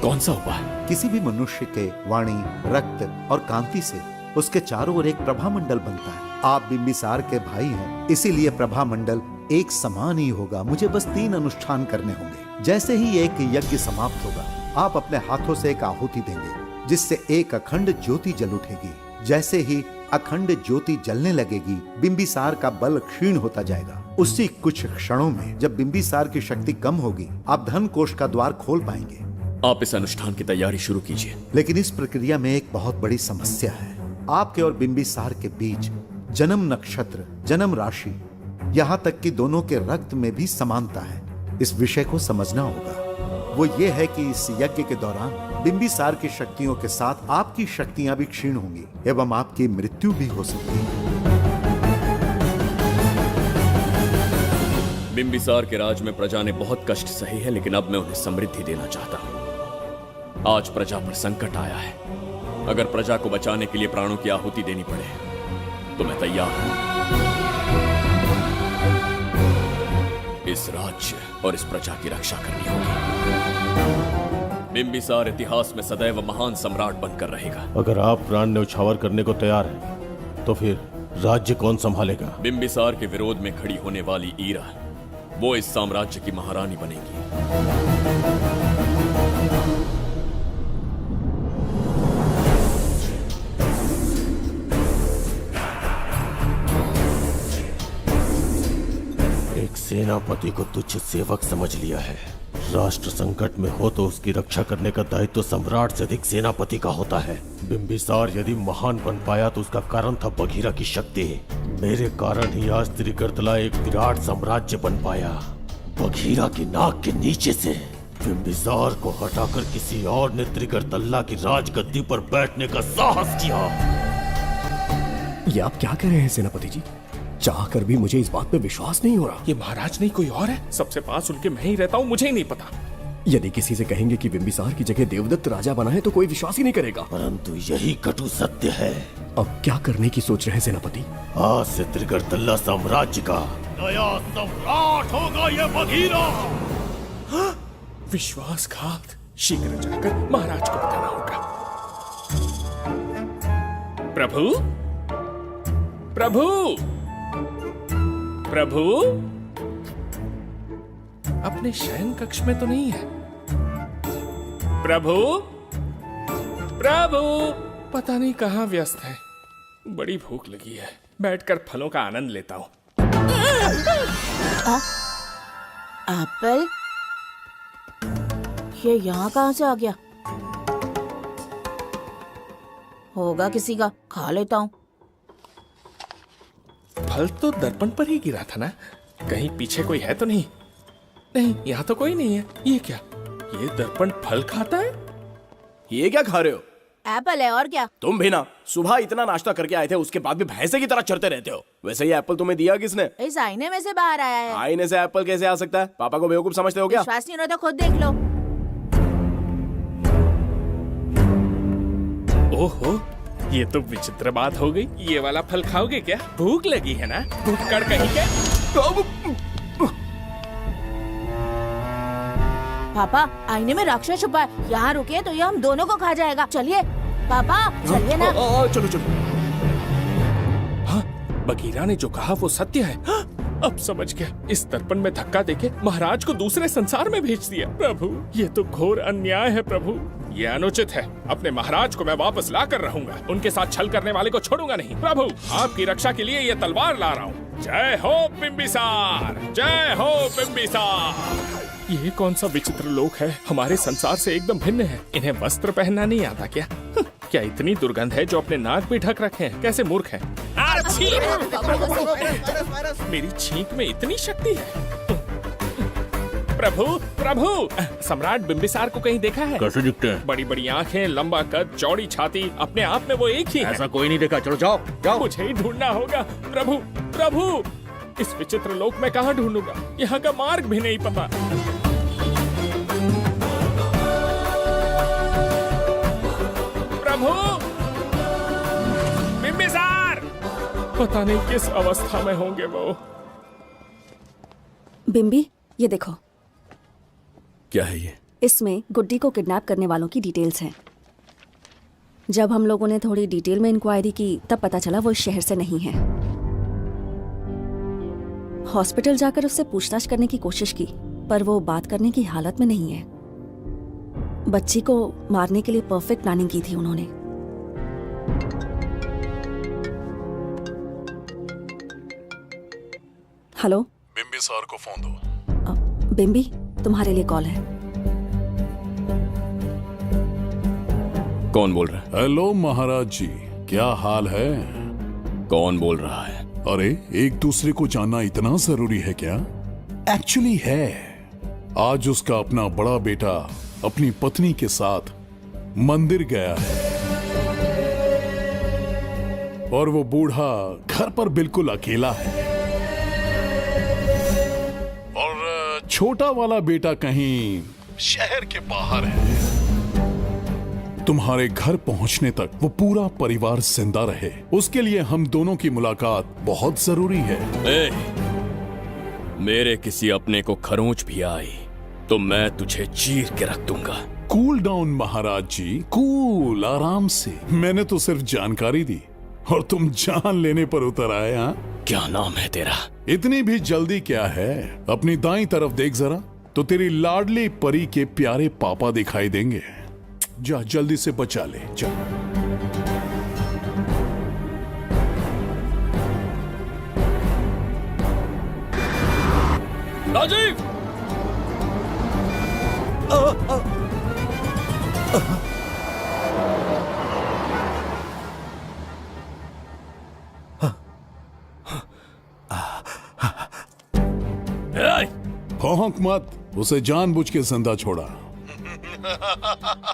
कौन सा उपाय? किसी भी मनुष्य के वाणी, रक्त और कांति से उसके चारों ओर एक प्रभामंडल बनता है। आप बिंबिसार के भाई हैं, इसीलिए प्रभामंडल एक समान ही होगा। मुझे बस 3 अनुष्ठान करने होंगे। जैसे ही एक यज्ञ समाप्त होगा, आप अपने हाथों से एक आहुति देंगे, जिससे एक अखंड ज्योति जल उठेगी। जैसे ही अखंड ज्योति जलने लगेगी, बिंबिसार का बल क्षीण होता जाएगा। उसी कुछ क्षणों में जब बिंबिसार की शक्ति कम होगी, आप धन कोष का द्वार खोल पाएंगे। आप इस अनुष्ठान की तैयारी शुरू कीजिए। लेकिन इस प्रक्रिया में एक बहुत बड़ी समस्या है। आपके और बिंबिसार के बीच जन्म नक्षत्र, जन्म राशि, यहाँ तक कि दोनों के रक्त में भी समानता है। इस विषय को समझना होगा। वो ये है कि इस यज्ञ के दौरान बिंबिसार की शक्तियों के साथ आपकी शक्तियां भी क्षीण होंगी एवं आपकी मृत्यु भी हो सकती है। बिंबिसार के राज में प्रजा ने बहुत कष्ट सहे हैं, लेकिन अब मैं उन्हें समृद्धि देना चाहता हूं। आज प्रजा पर संकट आया है। अगर प्रजा को बचाने के लिए प्राणों की आहुति देनी पड़े तो मैं तैयार हूं। इस राज्य और इस प्रजा की रक्षा करनी होगी। बिंबिसार इतिहास में सदैव महान सम्राट बनकर रहेगा। अगर आप प्राण न्यौछावर करने को तैयार हैं, तो फिर राज्य कौन संभालेगा? बिंबिसार के विरोध में खड़ी होने वाली ईरा, वो इस साम्राज्य की महारानी बनेगी। एक सेनापति को तुच्छ सेवक समझ लिया है। राष्ट्र संकट में हो तो उसकी रक्षा करने का दायित्व सम्राट से अधिक सेनापति का होता है। बिंबिसार यदि महान बन पाया तो उसका कारण था बघीरा की शक्ति। मेरे कारण ही आज त्रिगर्तला एक विराट साम्राज्य बन पाया। बघीरा की नाक के नीचे से बिंबिसार को हटाकर किसी और ने त्रिगर्तला की राजगद्दी पर बैठने का साहस किया। ये आप क्या कह रहे हैं सेनापति जी? चाह कर भी मुझे इस बात पे विश्वास नहीं हो रहा। ये महाराज नहीं कोई और है। सबसे पास उनके मैं ही रहता हूँ, मुझे ही नहीं पता। यदि किसी से कहेंगे कि बिंबिसार की जगह देवदत्त राजा बना है तो कोई विश्वास ही नहीं करेगा। परंतु यही कटु सत्य है। अब क्या करने की सोच रहे हैं सेनापति? आज से त्रिगर्तला साम्राज्य का नया सम्राट होगा ये बघीरा। विश्वासघात। शीघ्र जाकर महाराज को बताना होगा। प्रभु, प्रभु, प्रभु, अपने शयन कक्ष में तो नहीं है। प्रभु, प्रभु, पता नहीं कहाँ व्यस्त है। बड़ी भूख लगी है, बैठकर फलों का आनंद लेता हूँ। एप्पल? ये यहाँ कहाँ से आ गया? होगा किसी का, खा लेता हूँ। फल तो दर्पण पर ही गिरा था ना? कहीं पीछे कोई है तो नहीं? नहीं, यहाँ तो कोई नहीं है। ये क्या? ये दर्पण फल खाता है? ये क्या खा रहे हो? एप्पल है और क्या? तुम भी ना सुबह इतना नाश्ता करके आए थे, उसके बाद भी भैंसे की तरह चरते रहते हो। वैसे ये एप्पल तुम्हें दिया किसने? इस आईने में से बाहर आया है। आईने से एप्पल कैसे आ सकता है? पापा को बेवकूफ समझते हो क्या? विश्वास नहीं हो रहा तो खुद देख लो। ओहो, ये तो विचित्र बात हो गई। ये वाला फल खाओगे क्या? भूख लगी है ना? भूखड़ कहीं के? पापा आईने में राक्षस छुपा है, यहाँ रुके तो ये हम दोनों को खा जाएगा। चलिए पापा, चलिए ना। चलो चलो। हाँ, बगीरा ने जो कहा वो सत्य है। हाँ, अब समझ गया। इस दर्पण में धक्का देके महाराज को दूसरे संसार में भेज दिया। प्रभु, ये तो घोर अन्याय है प्रभु। ये अनुचित है। अपने महाराज को मैं वापस ला कर रहूंगा। उनके साथ छल करने वाले को छोड़ूंगा नहीं। प्रभु, आपकी रक्षा के लिए ये तलवार ला रहा हूँ। जय हो बिंबिसार, जय हो बिंबिसार। ये कौन सा विचित्र लोक है, हमारे संसार से एकदम भिन्न है। इन्हें वस्त्र पहनना नहीं आता क्या? क्या इतनी दुर्गंध है जो अपने नाक भी ढक रखे हैं? कैसे मूर्ख हैं। मेरी छींक में इतनी शक्ति है। प्रभु, प्रभु, सम्राट बिंबिसार को कहीं देखा है? कैसे दिखते हैं? बड़ी बड़ी आंखें, लंबा कद, चौड़ी छाती, अपने आप में वो एक ही है। ऐसा कोई नहीं देखा। चलो जाओ जाओ। मुझे ही ढूंढना होगा। प्रभु, प्रभु, इस विचित्र लोक में कहाँ ढूंढूंगा? यहाँ का मार्ग भी नहीं पता। प्रभु, बिंबिसार, पता नहीं किस अवस्था में होंगे वो। बिम्बी, ये देखो। क्या है ये? इसमें गुड्डी को किडनैप करने वालों की डिटेल्स हैं। जब हम लोगों ने थोड़ी डिटेल में इंक्वायरी की तब पता चला वो इस शहर से नहीं है। हॉस्पिटल जाकर उससे पूछताछ करने की कोशिश की पर वो बात करने की हालत में नहीं है। बच्ची को मारने के लिए परफेक्ट प्लानिंग की थी उन्होंने। हेलो, बिंबिसार को फोन दो। बिम्बी, तुम्हारे लिए कॉल है। कौन बोल रहा है? हेलो महाराज जी, क्या हाल है? कौन बोल रहा है? अरे, एक दूसरे को जानना इतना जरूरी है क्या? एक्चुअली है। आज उसका अपना बड़ा बेटा अपनी पत्नी के साथ मंदिर गया है और वो बूढ़ा घर पर बिल्कुल अकेला है और छोटा वाला बेटा कहीं शहर के बाहर है। तुम्हारे घर पहुंचने तक वो पूरा परिवार जिंदा रहे, उसके लिए हम दोनों की मुलाकात बहुत जरूरी है। मेरे किसी अपने को खरोंच भी आई तो मैं तुझे चीर के रख दूंगा। कूल डाउन महाराज जी, कूल, आराम से। मैंने तो सिर्फ जानकारी दी और तुम जान लेने पर उतर आए। हाँ, क्या नाम है तेरा? इतनी भी जल्दी क्या है? अपनी दाईं तरफ देख जरा तो तेरी लाडली परी के प्यारे पापा दिखाई देंगे। जा, जल्दी से बचा ले, जा। राजीव! भौंक मत, उसे जानबूझ के जिंदा छोड़ा।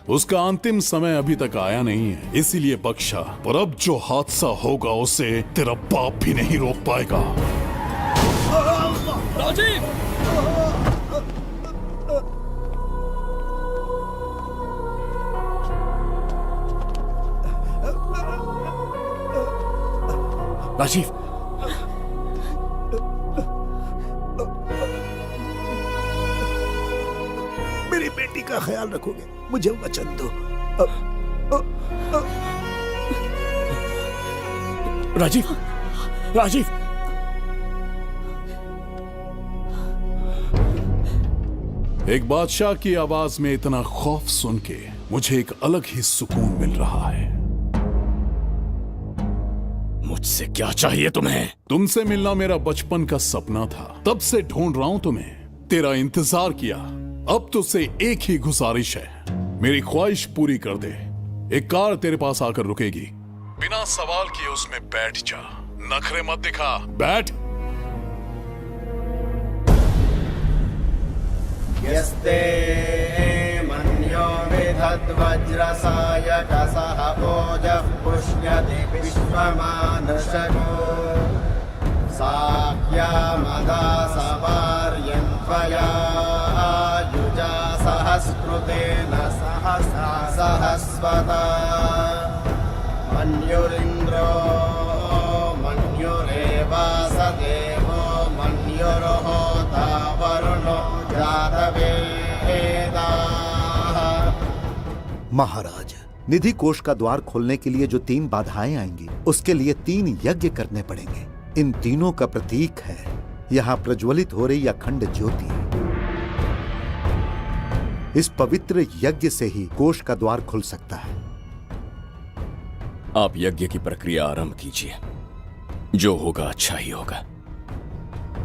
उसका अंतिम समय अभी तक आया नहीं है, इसीलिए बख्शा। पर अब जो हादसा होगा उसे तेरा बाप भी नहीं रोक पाएगा। राजीव! राजीव, मेरी बेटी का ख्याल रखोगे? मुझे वचन दो। राजीव, राजीव, एक बादशाह की आवाज में इतना खौफ सुन के मुझे एक अलग ही सुकून मिल रहा है। मुझसे क्या चाहिए तुम्हें? तुमसे मिलना मेरा बचपन का सपना था, तब से ढूंढ रहा हूं तुम्हें, तेरा इंतजार किया। अब तुझसे एक ही गुजारिश है, मेरी ख्वाहिश पूरी कर दे। एक कार तेरे पास आकर रुकेगी, बिना सवाल किए उसमें बैठ जा, नखरे मत दिखा, बैठ। यस्ते मन्यो विधद्वज्रसायकसः ओजः पुष्यति विश्वमानशको साख्यामदा सवार्यं त्वया युजा सहस्कृतेन सहसा सहस्वता मन्युरिन्द्रो मन्युरेवास देवो मन्युर्होता वरुणो जातवेदाः। महाराज, निधि कोष का द्वार खोलने के लिए जो 3 बाधाएं आएंगी, उसके लिए 3 यज्ञ करने पड़ेंगे। इन तीनों का प्रतीक है यहाँ प्रज्वलित हो रही अखंड ज्योति। इस पवित्र यज्ञ से ही कोष का द्वार खुल सकता है। आप यज्ञ की प्रक्रिया आरंभ कीजिए। जो होगा अच्छा ही होगा।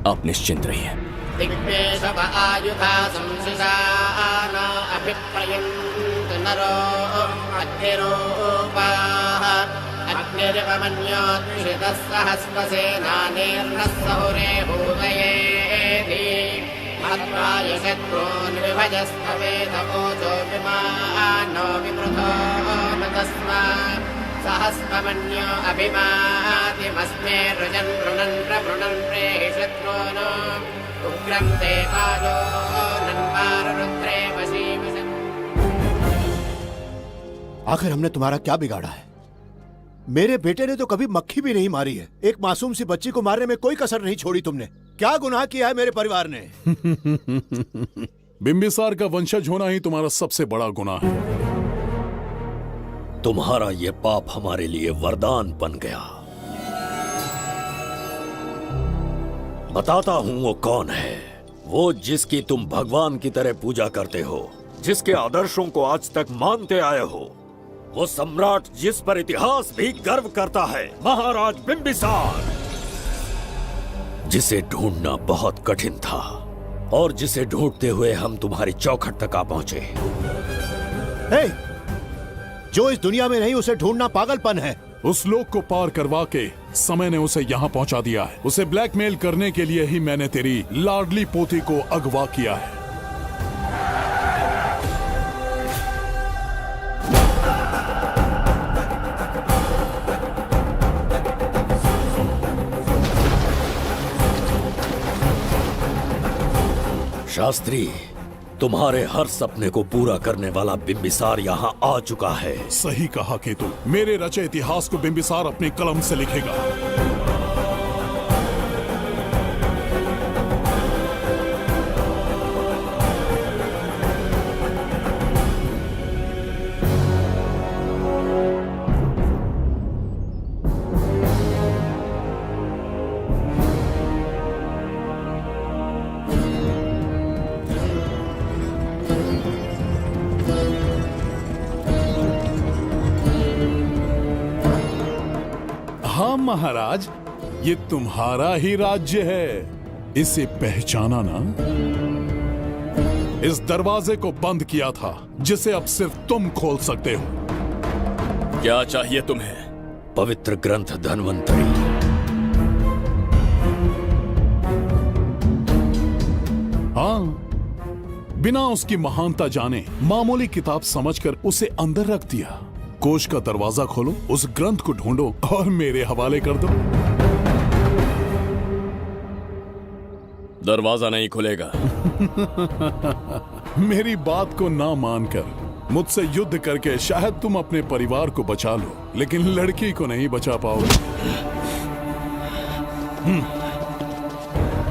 आप निश्चिंत रहिए। दिग्वेशव आयुधा संशिशान अभिप्रयन्त नरो अग्निरूपाः अग्निरिवमन्योत्षितः सहस्रसेनानेर्नः सहुरे भूतयेति मत्वाय शत्रून् विभजस्तवेदवोचो विमानो विवृतो न तस्मात् सहस्रमन्यो अभिमातिमस्मे रुजन् रुणन् प्रवृणन् प्रेहि शत्रून् उग्रं ते आजो नन्वारुद्रे वशीवसन्। आखिर हमने तुम्हारा क्या बिगाड़ा है? मेरे बेटे ने तो कभी मक्खी भी नहीं मारी है। एक मासूम सी बच्ची को मारने में कोई कसर नहीं छोड़ी तुमने। क्या गुनाह किया है मेरे परिवार ने? बिंबिसार का वंशज होना ही तुम्हारा सबसे बड़ा गुनाह है। तुम्हारा ये पाप हमारे लिए वरदान बन गया। बताता हूं वो कौन है। वो जिसकी तुम भगवान की तरह पूजा करते हो, जिसके आदर्शों को आज तक मानते आए हो, वो सम्राट जिस पर इतिहास भी गर्व करता है, महाराज बिंबिसार, जिसे ढूंढना बहुत कठिन था और जिसे ढूंढते हुए हम तुम्हारी चौखट तक आ पहुंचे। जो इस दुनिया में नहीं उसे ढूंढना पागलपन है। उस लोक को पार करवा के समय ने उसे यहाँ पहुंचा दिया है। उसे ब्लैकमेल करने के लिए ही मैंने तेरी लाडली पोती को अगवा किया है। शास्त्री, तुम्हारे हर सपने को पूरा करने वाला बिंबिसार यहाँ आ चुका है। सही कहा केतु। मेरे रचे इतिहास को बिंबिसार अपनी कलम से लिखेगा। हाँ महाराज, ये तुम्हारा ही राज्य है। इसे पहचाना ना? इस दरवाजे को बंद किया था जिसे अब सिर्फ तुम खोल सकते हो। क्या चाहिए तुम्हें? पवित्र ग्रंथ धन्वंतरी। हाँ, बिना उसकी महानता जाने मामूली किताब समझकर उसे अंदर रख दिया। कोष का दरवाजा खोलो, उस ग्रंथ को ढूंढो और मेरे हवाले कर दो। दरवाजा नहीं खुलेगा। मेरी बात को ना मानकर मुझसे युद्ध करके शायद तुम अपने परिवार को बचा लो, लेकिन लड़की को नहीं बचा पाओगे।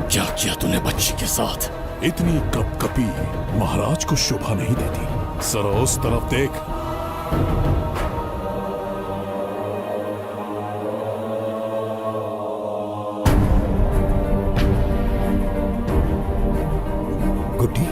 क्या किया तूने बच्ची के साथ? इतनी कपकपी महाराज को शोभा नहीं देती। जरा उस तरफ देख। गुड्डी,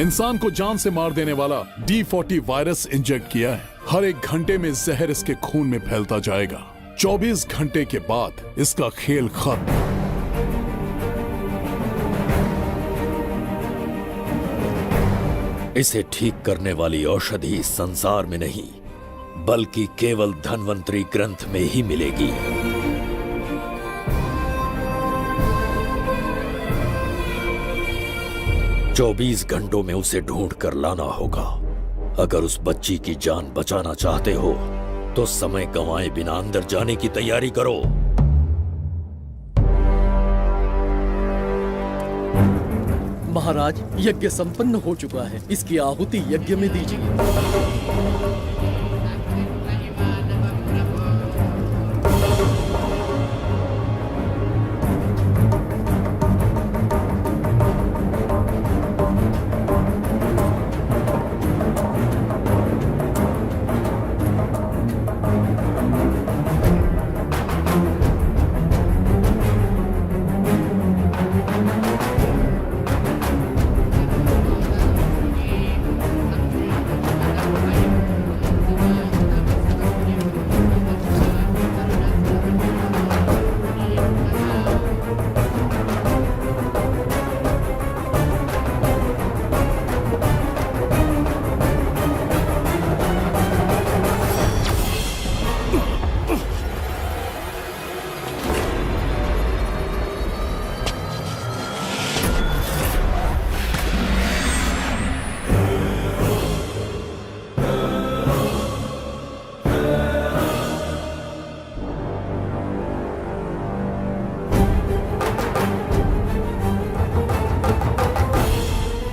इंसान को जान से मार देने वाला D40 वायरस इंजेक्ट किया है। हर 1 घंटे में जहर इसके खून में फैलता जाएगा। 24 घंटे के बाद इसका खेल खत्म। इसे ठीक करने वाली औषधि इस संसार में नहीं, बल्कि केवल धन्वंतरी ग्रंथ में ही मिलेगी। चौबीस घंटों में उसे ढूंढ कर लाना होगा। अगर उस बच्ची की जान बचाना चाहते हो तो समय गंवाए बिना अंदर जाने की तैयारी करो। महाराज, यज्ञ संपन्न हो चुका है, इसकी आहुति यज्ञ में दीजिए।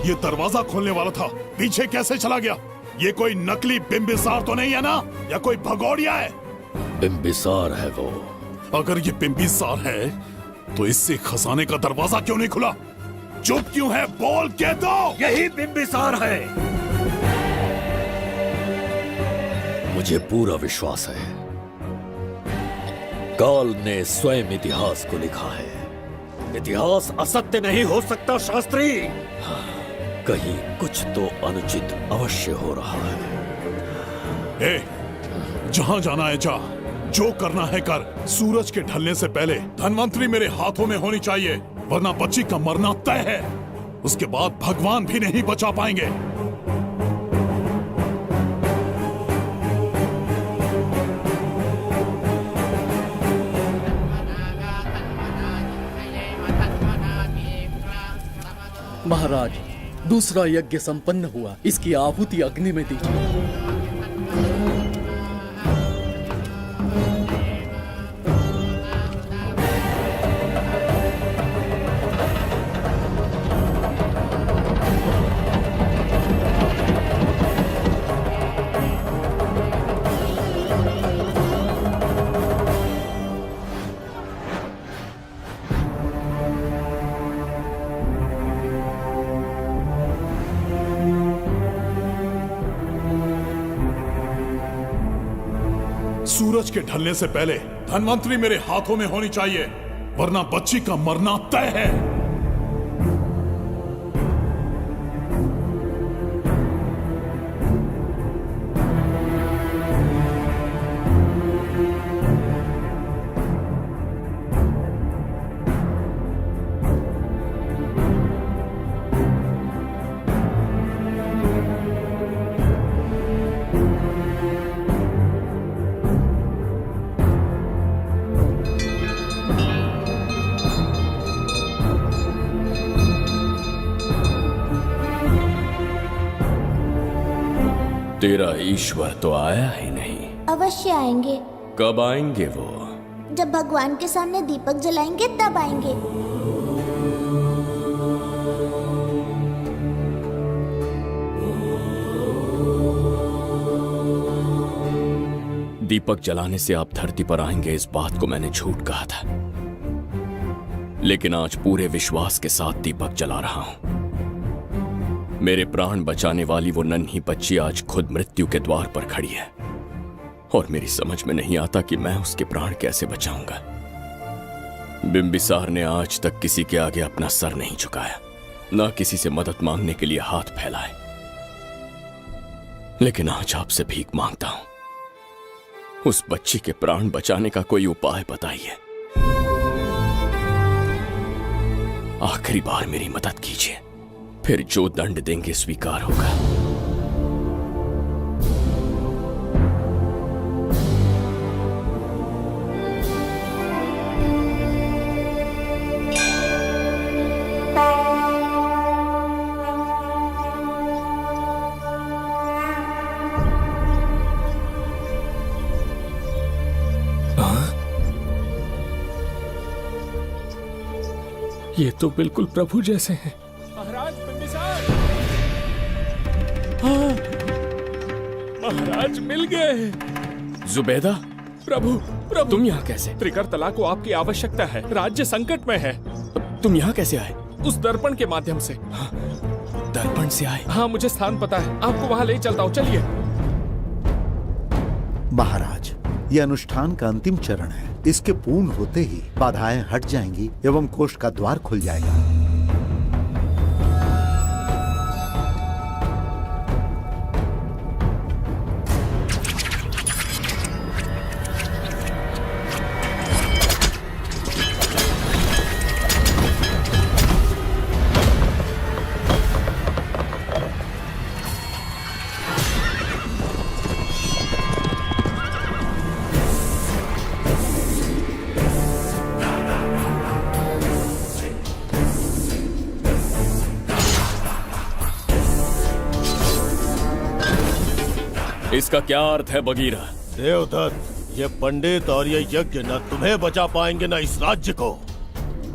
ये दरवाजा खोलने वाला था, पीछे कैसे चला गया? ये कोई नकली बिंबिसार तो नहीं है ना, या कोई भगोड़िया है? बिंबिसार है वो। अगर ये बिंबिसार है तो इससे खजाने का दरवाजा क्यों नहीं खुला? चुप क्यों है? बोल के दो। यही बिंबिसार है। मुझे पूरा विश्वास है, काल ने स्वयं इतिहास को लिखा है। इतिहास असत्य नहीं हो सकता शास्त्री। कहीं कुछ तो अनुचित अवश्य हो रहा है। ए, जहां जाना है जा, जो करना है कर। सूरज के ढलने से पहले धन्वंतरी मेरे हाथों में होनी चाहिए, वरना बच्ची का मरना तय है। उसके बाद भगवान भी नहीं बचा पाएंगे। महाराज, दूसरा यज्ञ संपन्न हुआ, इसकी आहुति अग्नि में दीजिए। सूरज के ढलने से पहले धन्वंतरी मेरे हाथों में होनी चाहिए, वरना बच्ची का मरना तय है। तेरा ईश्वर तो आया ही नहीं। अवश्य आएंगे। कब आएंगे वो? जब भगवान के सामने दीपक जलाएंगे तब आएंगे। दीपक जलाने से आप धरती पर आएंगे, इस बात को मैंने झूठ कहा था, लेकिन आज पूरे विश्वास के साथ दीपक जला रहा हूं। मेरे प्राण बचाने वाली वो नन्ही बच्ची आज खुद मृत्यु के द्वार पर खड़ी है, और मेरी समझ में नहीं आता कि मैं उसके प्राण कैसे बचाऊंगा। बिंबिसार ने आज तक किसी के आगे अपना सर नहीं झुकाया, ना किसी से मदद मांगने के लिए हाथ फैलाए, लेकिन आज आपसे भीख मांगता हूं। उस बच्ची के प्राण बचाने का कोई उपाय बताइए। आखिरी बार मेरी मदद कीजिए, फिर जो दंड देंगे स्वीकार होगा। ये तो बिल्कुल प्रभु जैसे हैं। महाराज बिंबिसार! हाँ, महाराज मिल गए। जुबैदा, प्रभु प्रभु तुम यहाँ कैसे? त्रिकर्तला को आपकी आवश्यकता है, राज्य संकट में है। तुम यहाँ कैसे आए? उस दर्पण के माध्यम से। दर्पण से आए? हाँ, मुझे स्थान पता है, आपको वहाँ ले चलता हूँ, चलिए। महाराज, ये अनुष्ठान का अंतिम चरण है। इसके पूर्ण होते ही बाधाएं हट जाएंगी एवं कोष का द्वार खुल जाएगा। इसका क्या अर्थ है बगीरा? देवदत्त, ये पंडित और ये यज्ञ न तुम्हें बचा पाएंगे न इस राज्य को।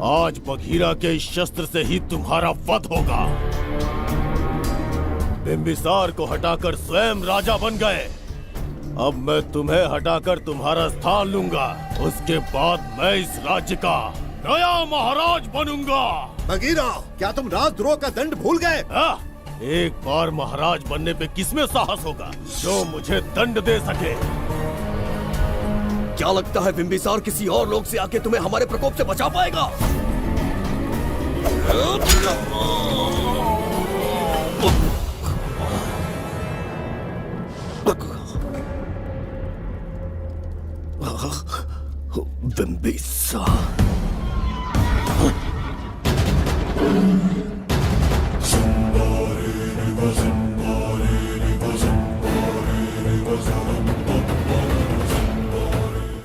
आज बघीरा के इस शस्त्र से ही तुम्हारा वध होगा। बिंबिसार को हटाकर स्वयं राजा बन गए। अब मैं तुम्हें हटाकर तुम्हारा स्थान लूंगा। उसके बाद मैं इस राज्य का नया महाराज बनूंगा। बघीरा, क्या तुम राजद्रोह का दंड भूल गए? एक बार महाराज बनने पे किसमें साहस होगा जो मुझे दंड दे सके? क्या लगता है बिंबिसार किसी और लोग से आके तुम्हें हमारे प्रकोप से बचा पाएगा?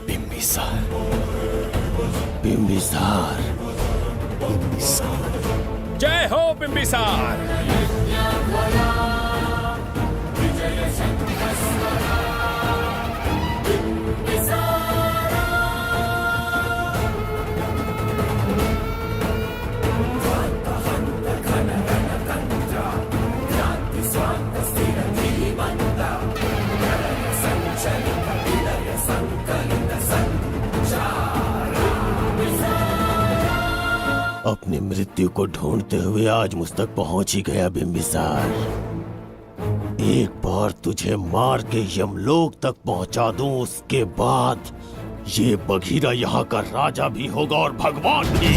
बिंबिसार बिंबिसार, जय हो बिंबिसार। अपनी मृत्यु को ढूंढते हुए आज मुझ तक पहुंच ही गया बिंबिसार। एक बार तुझे मार के यमलोक तक पहुंचा दूं, उसके बाद ये बघीरा यहाँ का राजा भी होगा और भगवान भी।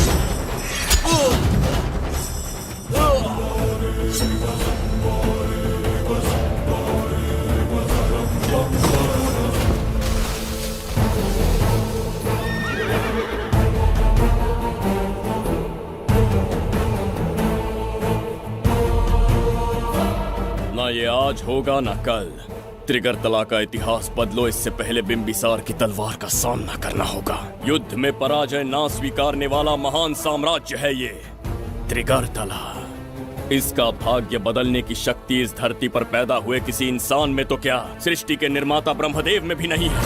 ना ये आज होगा ना कल। त्रिगर्तला का इतिहास बदलो, इससे पहले बिंबिसार की तलवार का सामना करना होगा। युद्ध में पराजय ना स्वीकारने वाला महान साम्राज्य है ये त्रिगर्तला। इसका भाग्य बदलने की शक्ति इस धरती पर पैदा हुए किसी इंसान में तो क्या, सृष्टि के निर्माता ब्रह्मदेव में भी नहीं है।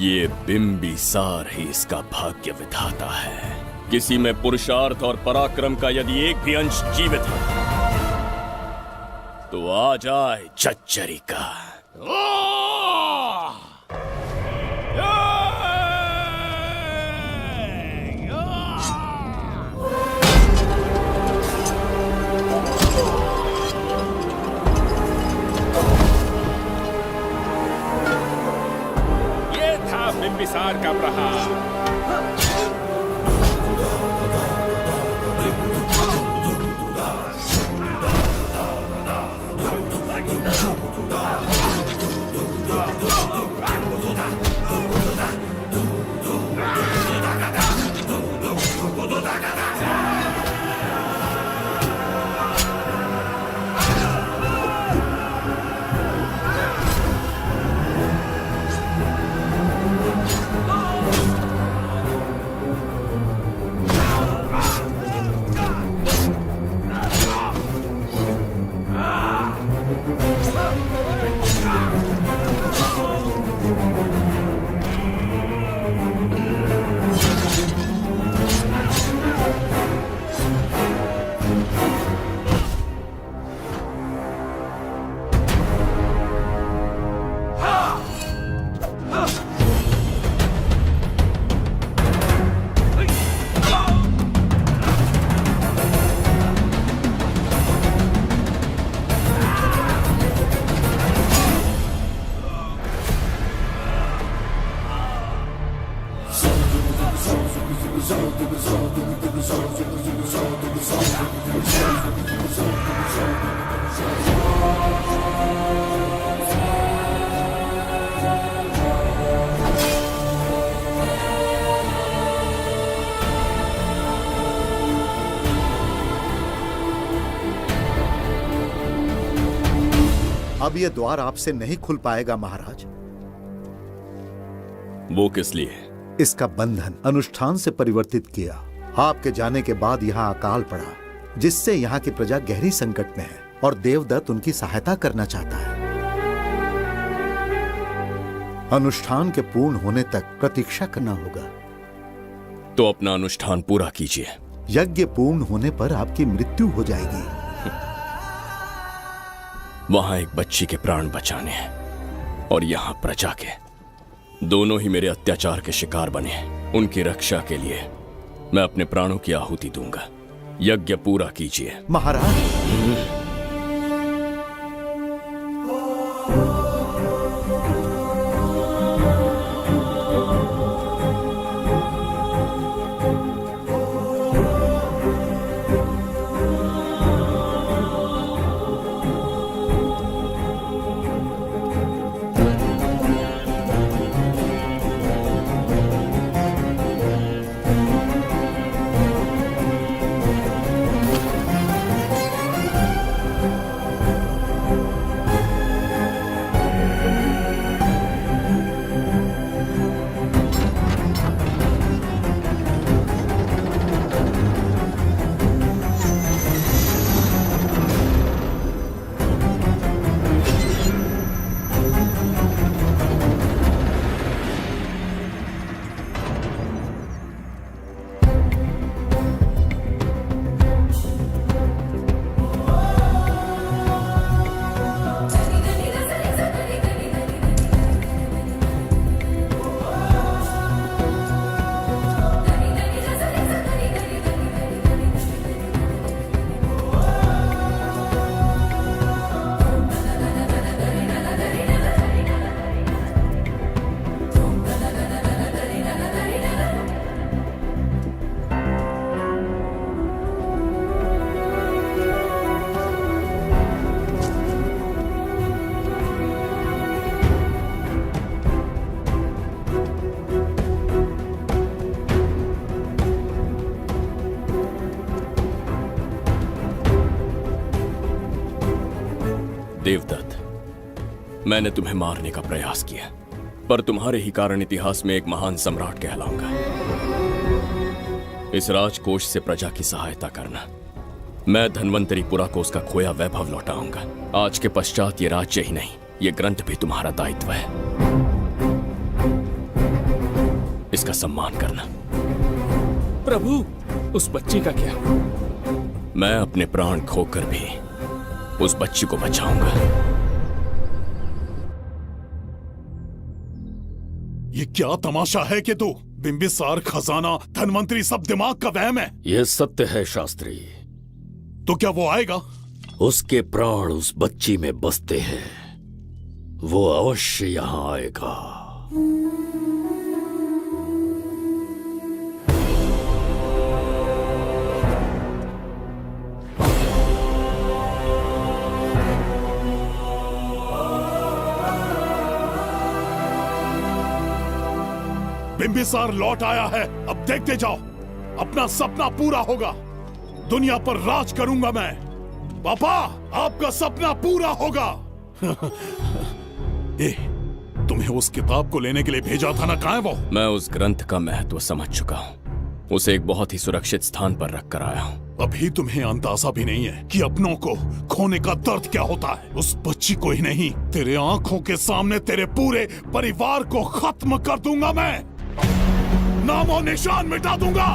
ये बिंबिसार ही इसका भाग्य विधाता है। किसी में पुरुषार्थ और पराक्रम का यदि एक भी अंश जीवित है तो आ जाए चच्चरी का। ये था बिंबिसार का प्रहार। अब ये द्वार आपसे नहीं खुल पाएगा महाराज। वो किस लिए? इसका बंधन अनुष्ठान से परिवर्तित किया। आपके जाने के बाद यहाँ अकाल पड़ा, जिससे यहाँ की प्रजा गहरी संकट में है और देवदत्त उनकी सहायता करना चाहता है। अनुष्ठान के पूर्ण होने तक प्रतीक्षा करना होगा। तो अपना अनुष्ठान पूरा कीजिए। यज्ञ पूर्ण होने पर आपकी मृत्यु हो जाएगी। वहां एक बच्ची के प्राण बचाने हैं और यहाँ प्रजा के, दोनों ही मेरे अत्याचार के शिकार बने हैं। उनकी रक्षा के लिए मैं अपने प्राणों की आहुति दूंगा। यज्ञ पूरा कीजिए महाराज। देवदत्त, मैंने तुम्हें मारने का प्रयास किया, पर तुम्हारे ही कारण इतिहास में एक महान सम्राट कहलाऊंगा। इस राजकोष से प्रजा की सहायता करना। मैं धन्वंतरीपुरा को उसका खोया वैभव लौटाऊंगा। आज के पश्चात ये राज्य ही नहीं, ये ग्रंथ भी तुम्हारा दायित्व है। इसका सम्मान करना। प्रभु, उस बच्ची का क्या? मैं अपने प्राण खोकर भी उस बच्ची को बचाऊंगा। ये क्या तमाशा है कि तू बिंबिसार, खजाना, धनवंतरी सब दिमाग का वहम है? यह सत्य है शास्त्री। तो क्या वो आएगा? उसके प्राण उस बच्ची में बसते हैं, वो अवश्य यहाँ आएगा। बिंबिसार लौट आया है, अब देखते जाओ, अपना सपना पूरा होगा। दुनिया पर राज करूंगा मैं। पापा, आपका सपना पूरा होगा। तुम्हें उस किताब को लेने के लिए भेजा था ना, कहाँ है वो? मैं उस ग्रंथ का महत्व समझ चुका हूँ। उसे एक बहुत ही सुरक्षित स्थान पर रख कर आया हूँ। अभी तुम्हें अंदाजा भी नहीं है कि अपनों को खोने का दर्द क्या होता है। उस बच्ची को ही नहीं, तेरे आंखों के सामने तेरे पूरे परिवार को खत्म कर दूंगा मैं। नामो निशान मिटा दूंगा।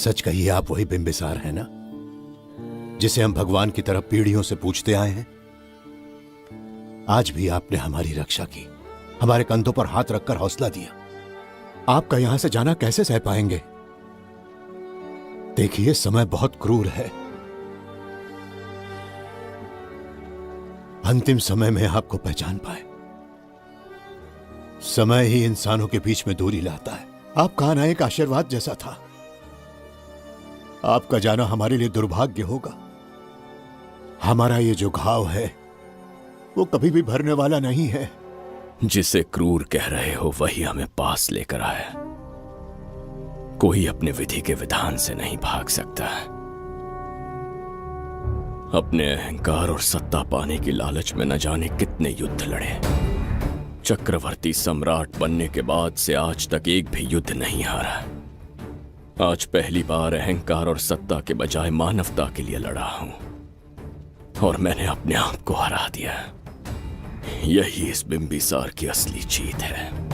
सच कहिए, आप वही बिंबिसार हैं ना, जिसे हम भगवान की तरफ पीढ़ियों से पूछते आए हैं। आज भी आपने हमारी रक्षा की, हमारे कंधों पर हाथ रखकर हौसला दिया। आपका यहां से जाना कैसे सह पाएंगे? देखिए, समय बहुत क्रूर है। अंतिम समय में आपको पहचान पाए। समय ही इंसानों के बीच में दूरी लाता है। आपका आना एक आशीर्वाद जैसा था। आपका जाना हमारे लिए दुर्भाग्य होगा। हमारा ये जो घाव है वो कभी भी भरने वाला नहीं है। जिसे क्रूर कह रहे हो वही हमें पास लेकर आया। कोई अपने विधि के विधान से नहीं भाग सकता। अपने अहंकार और सत्ता पाने की लालच में न जाने कितने युद्ध लड़े। चक्रवर्ती सम्राट बनने के बाद से आज तक एक भी युद्ध नहीं हारा। आज पहली बार अहंकार और सत्ता के बजाय मानवता के लिए लड़ा हूं, और मैंने अपने आप को हरा दिया। यही इस बिंबिसार की असली जीत है।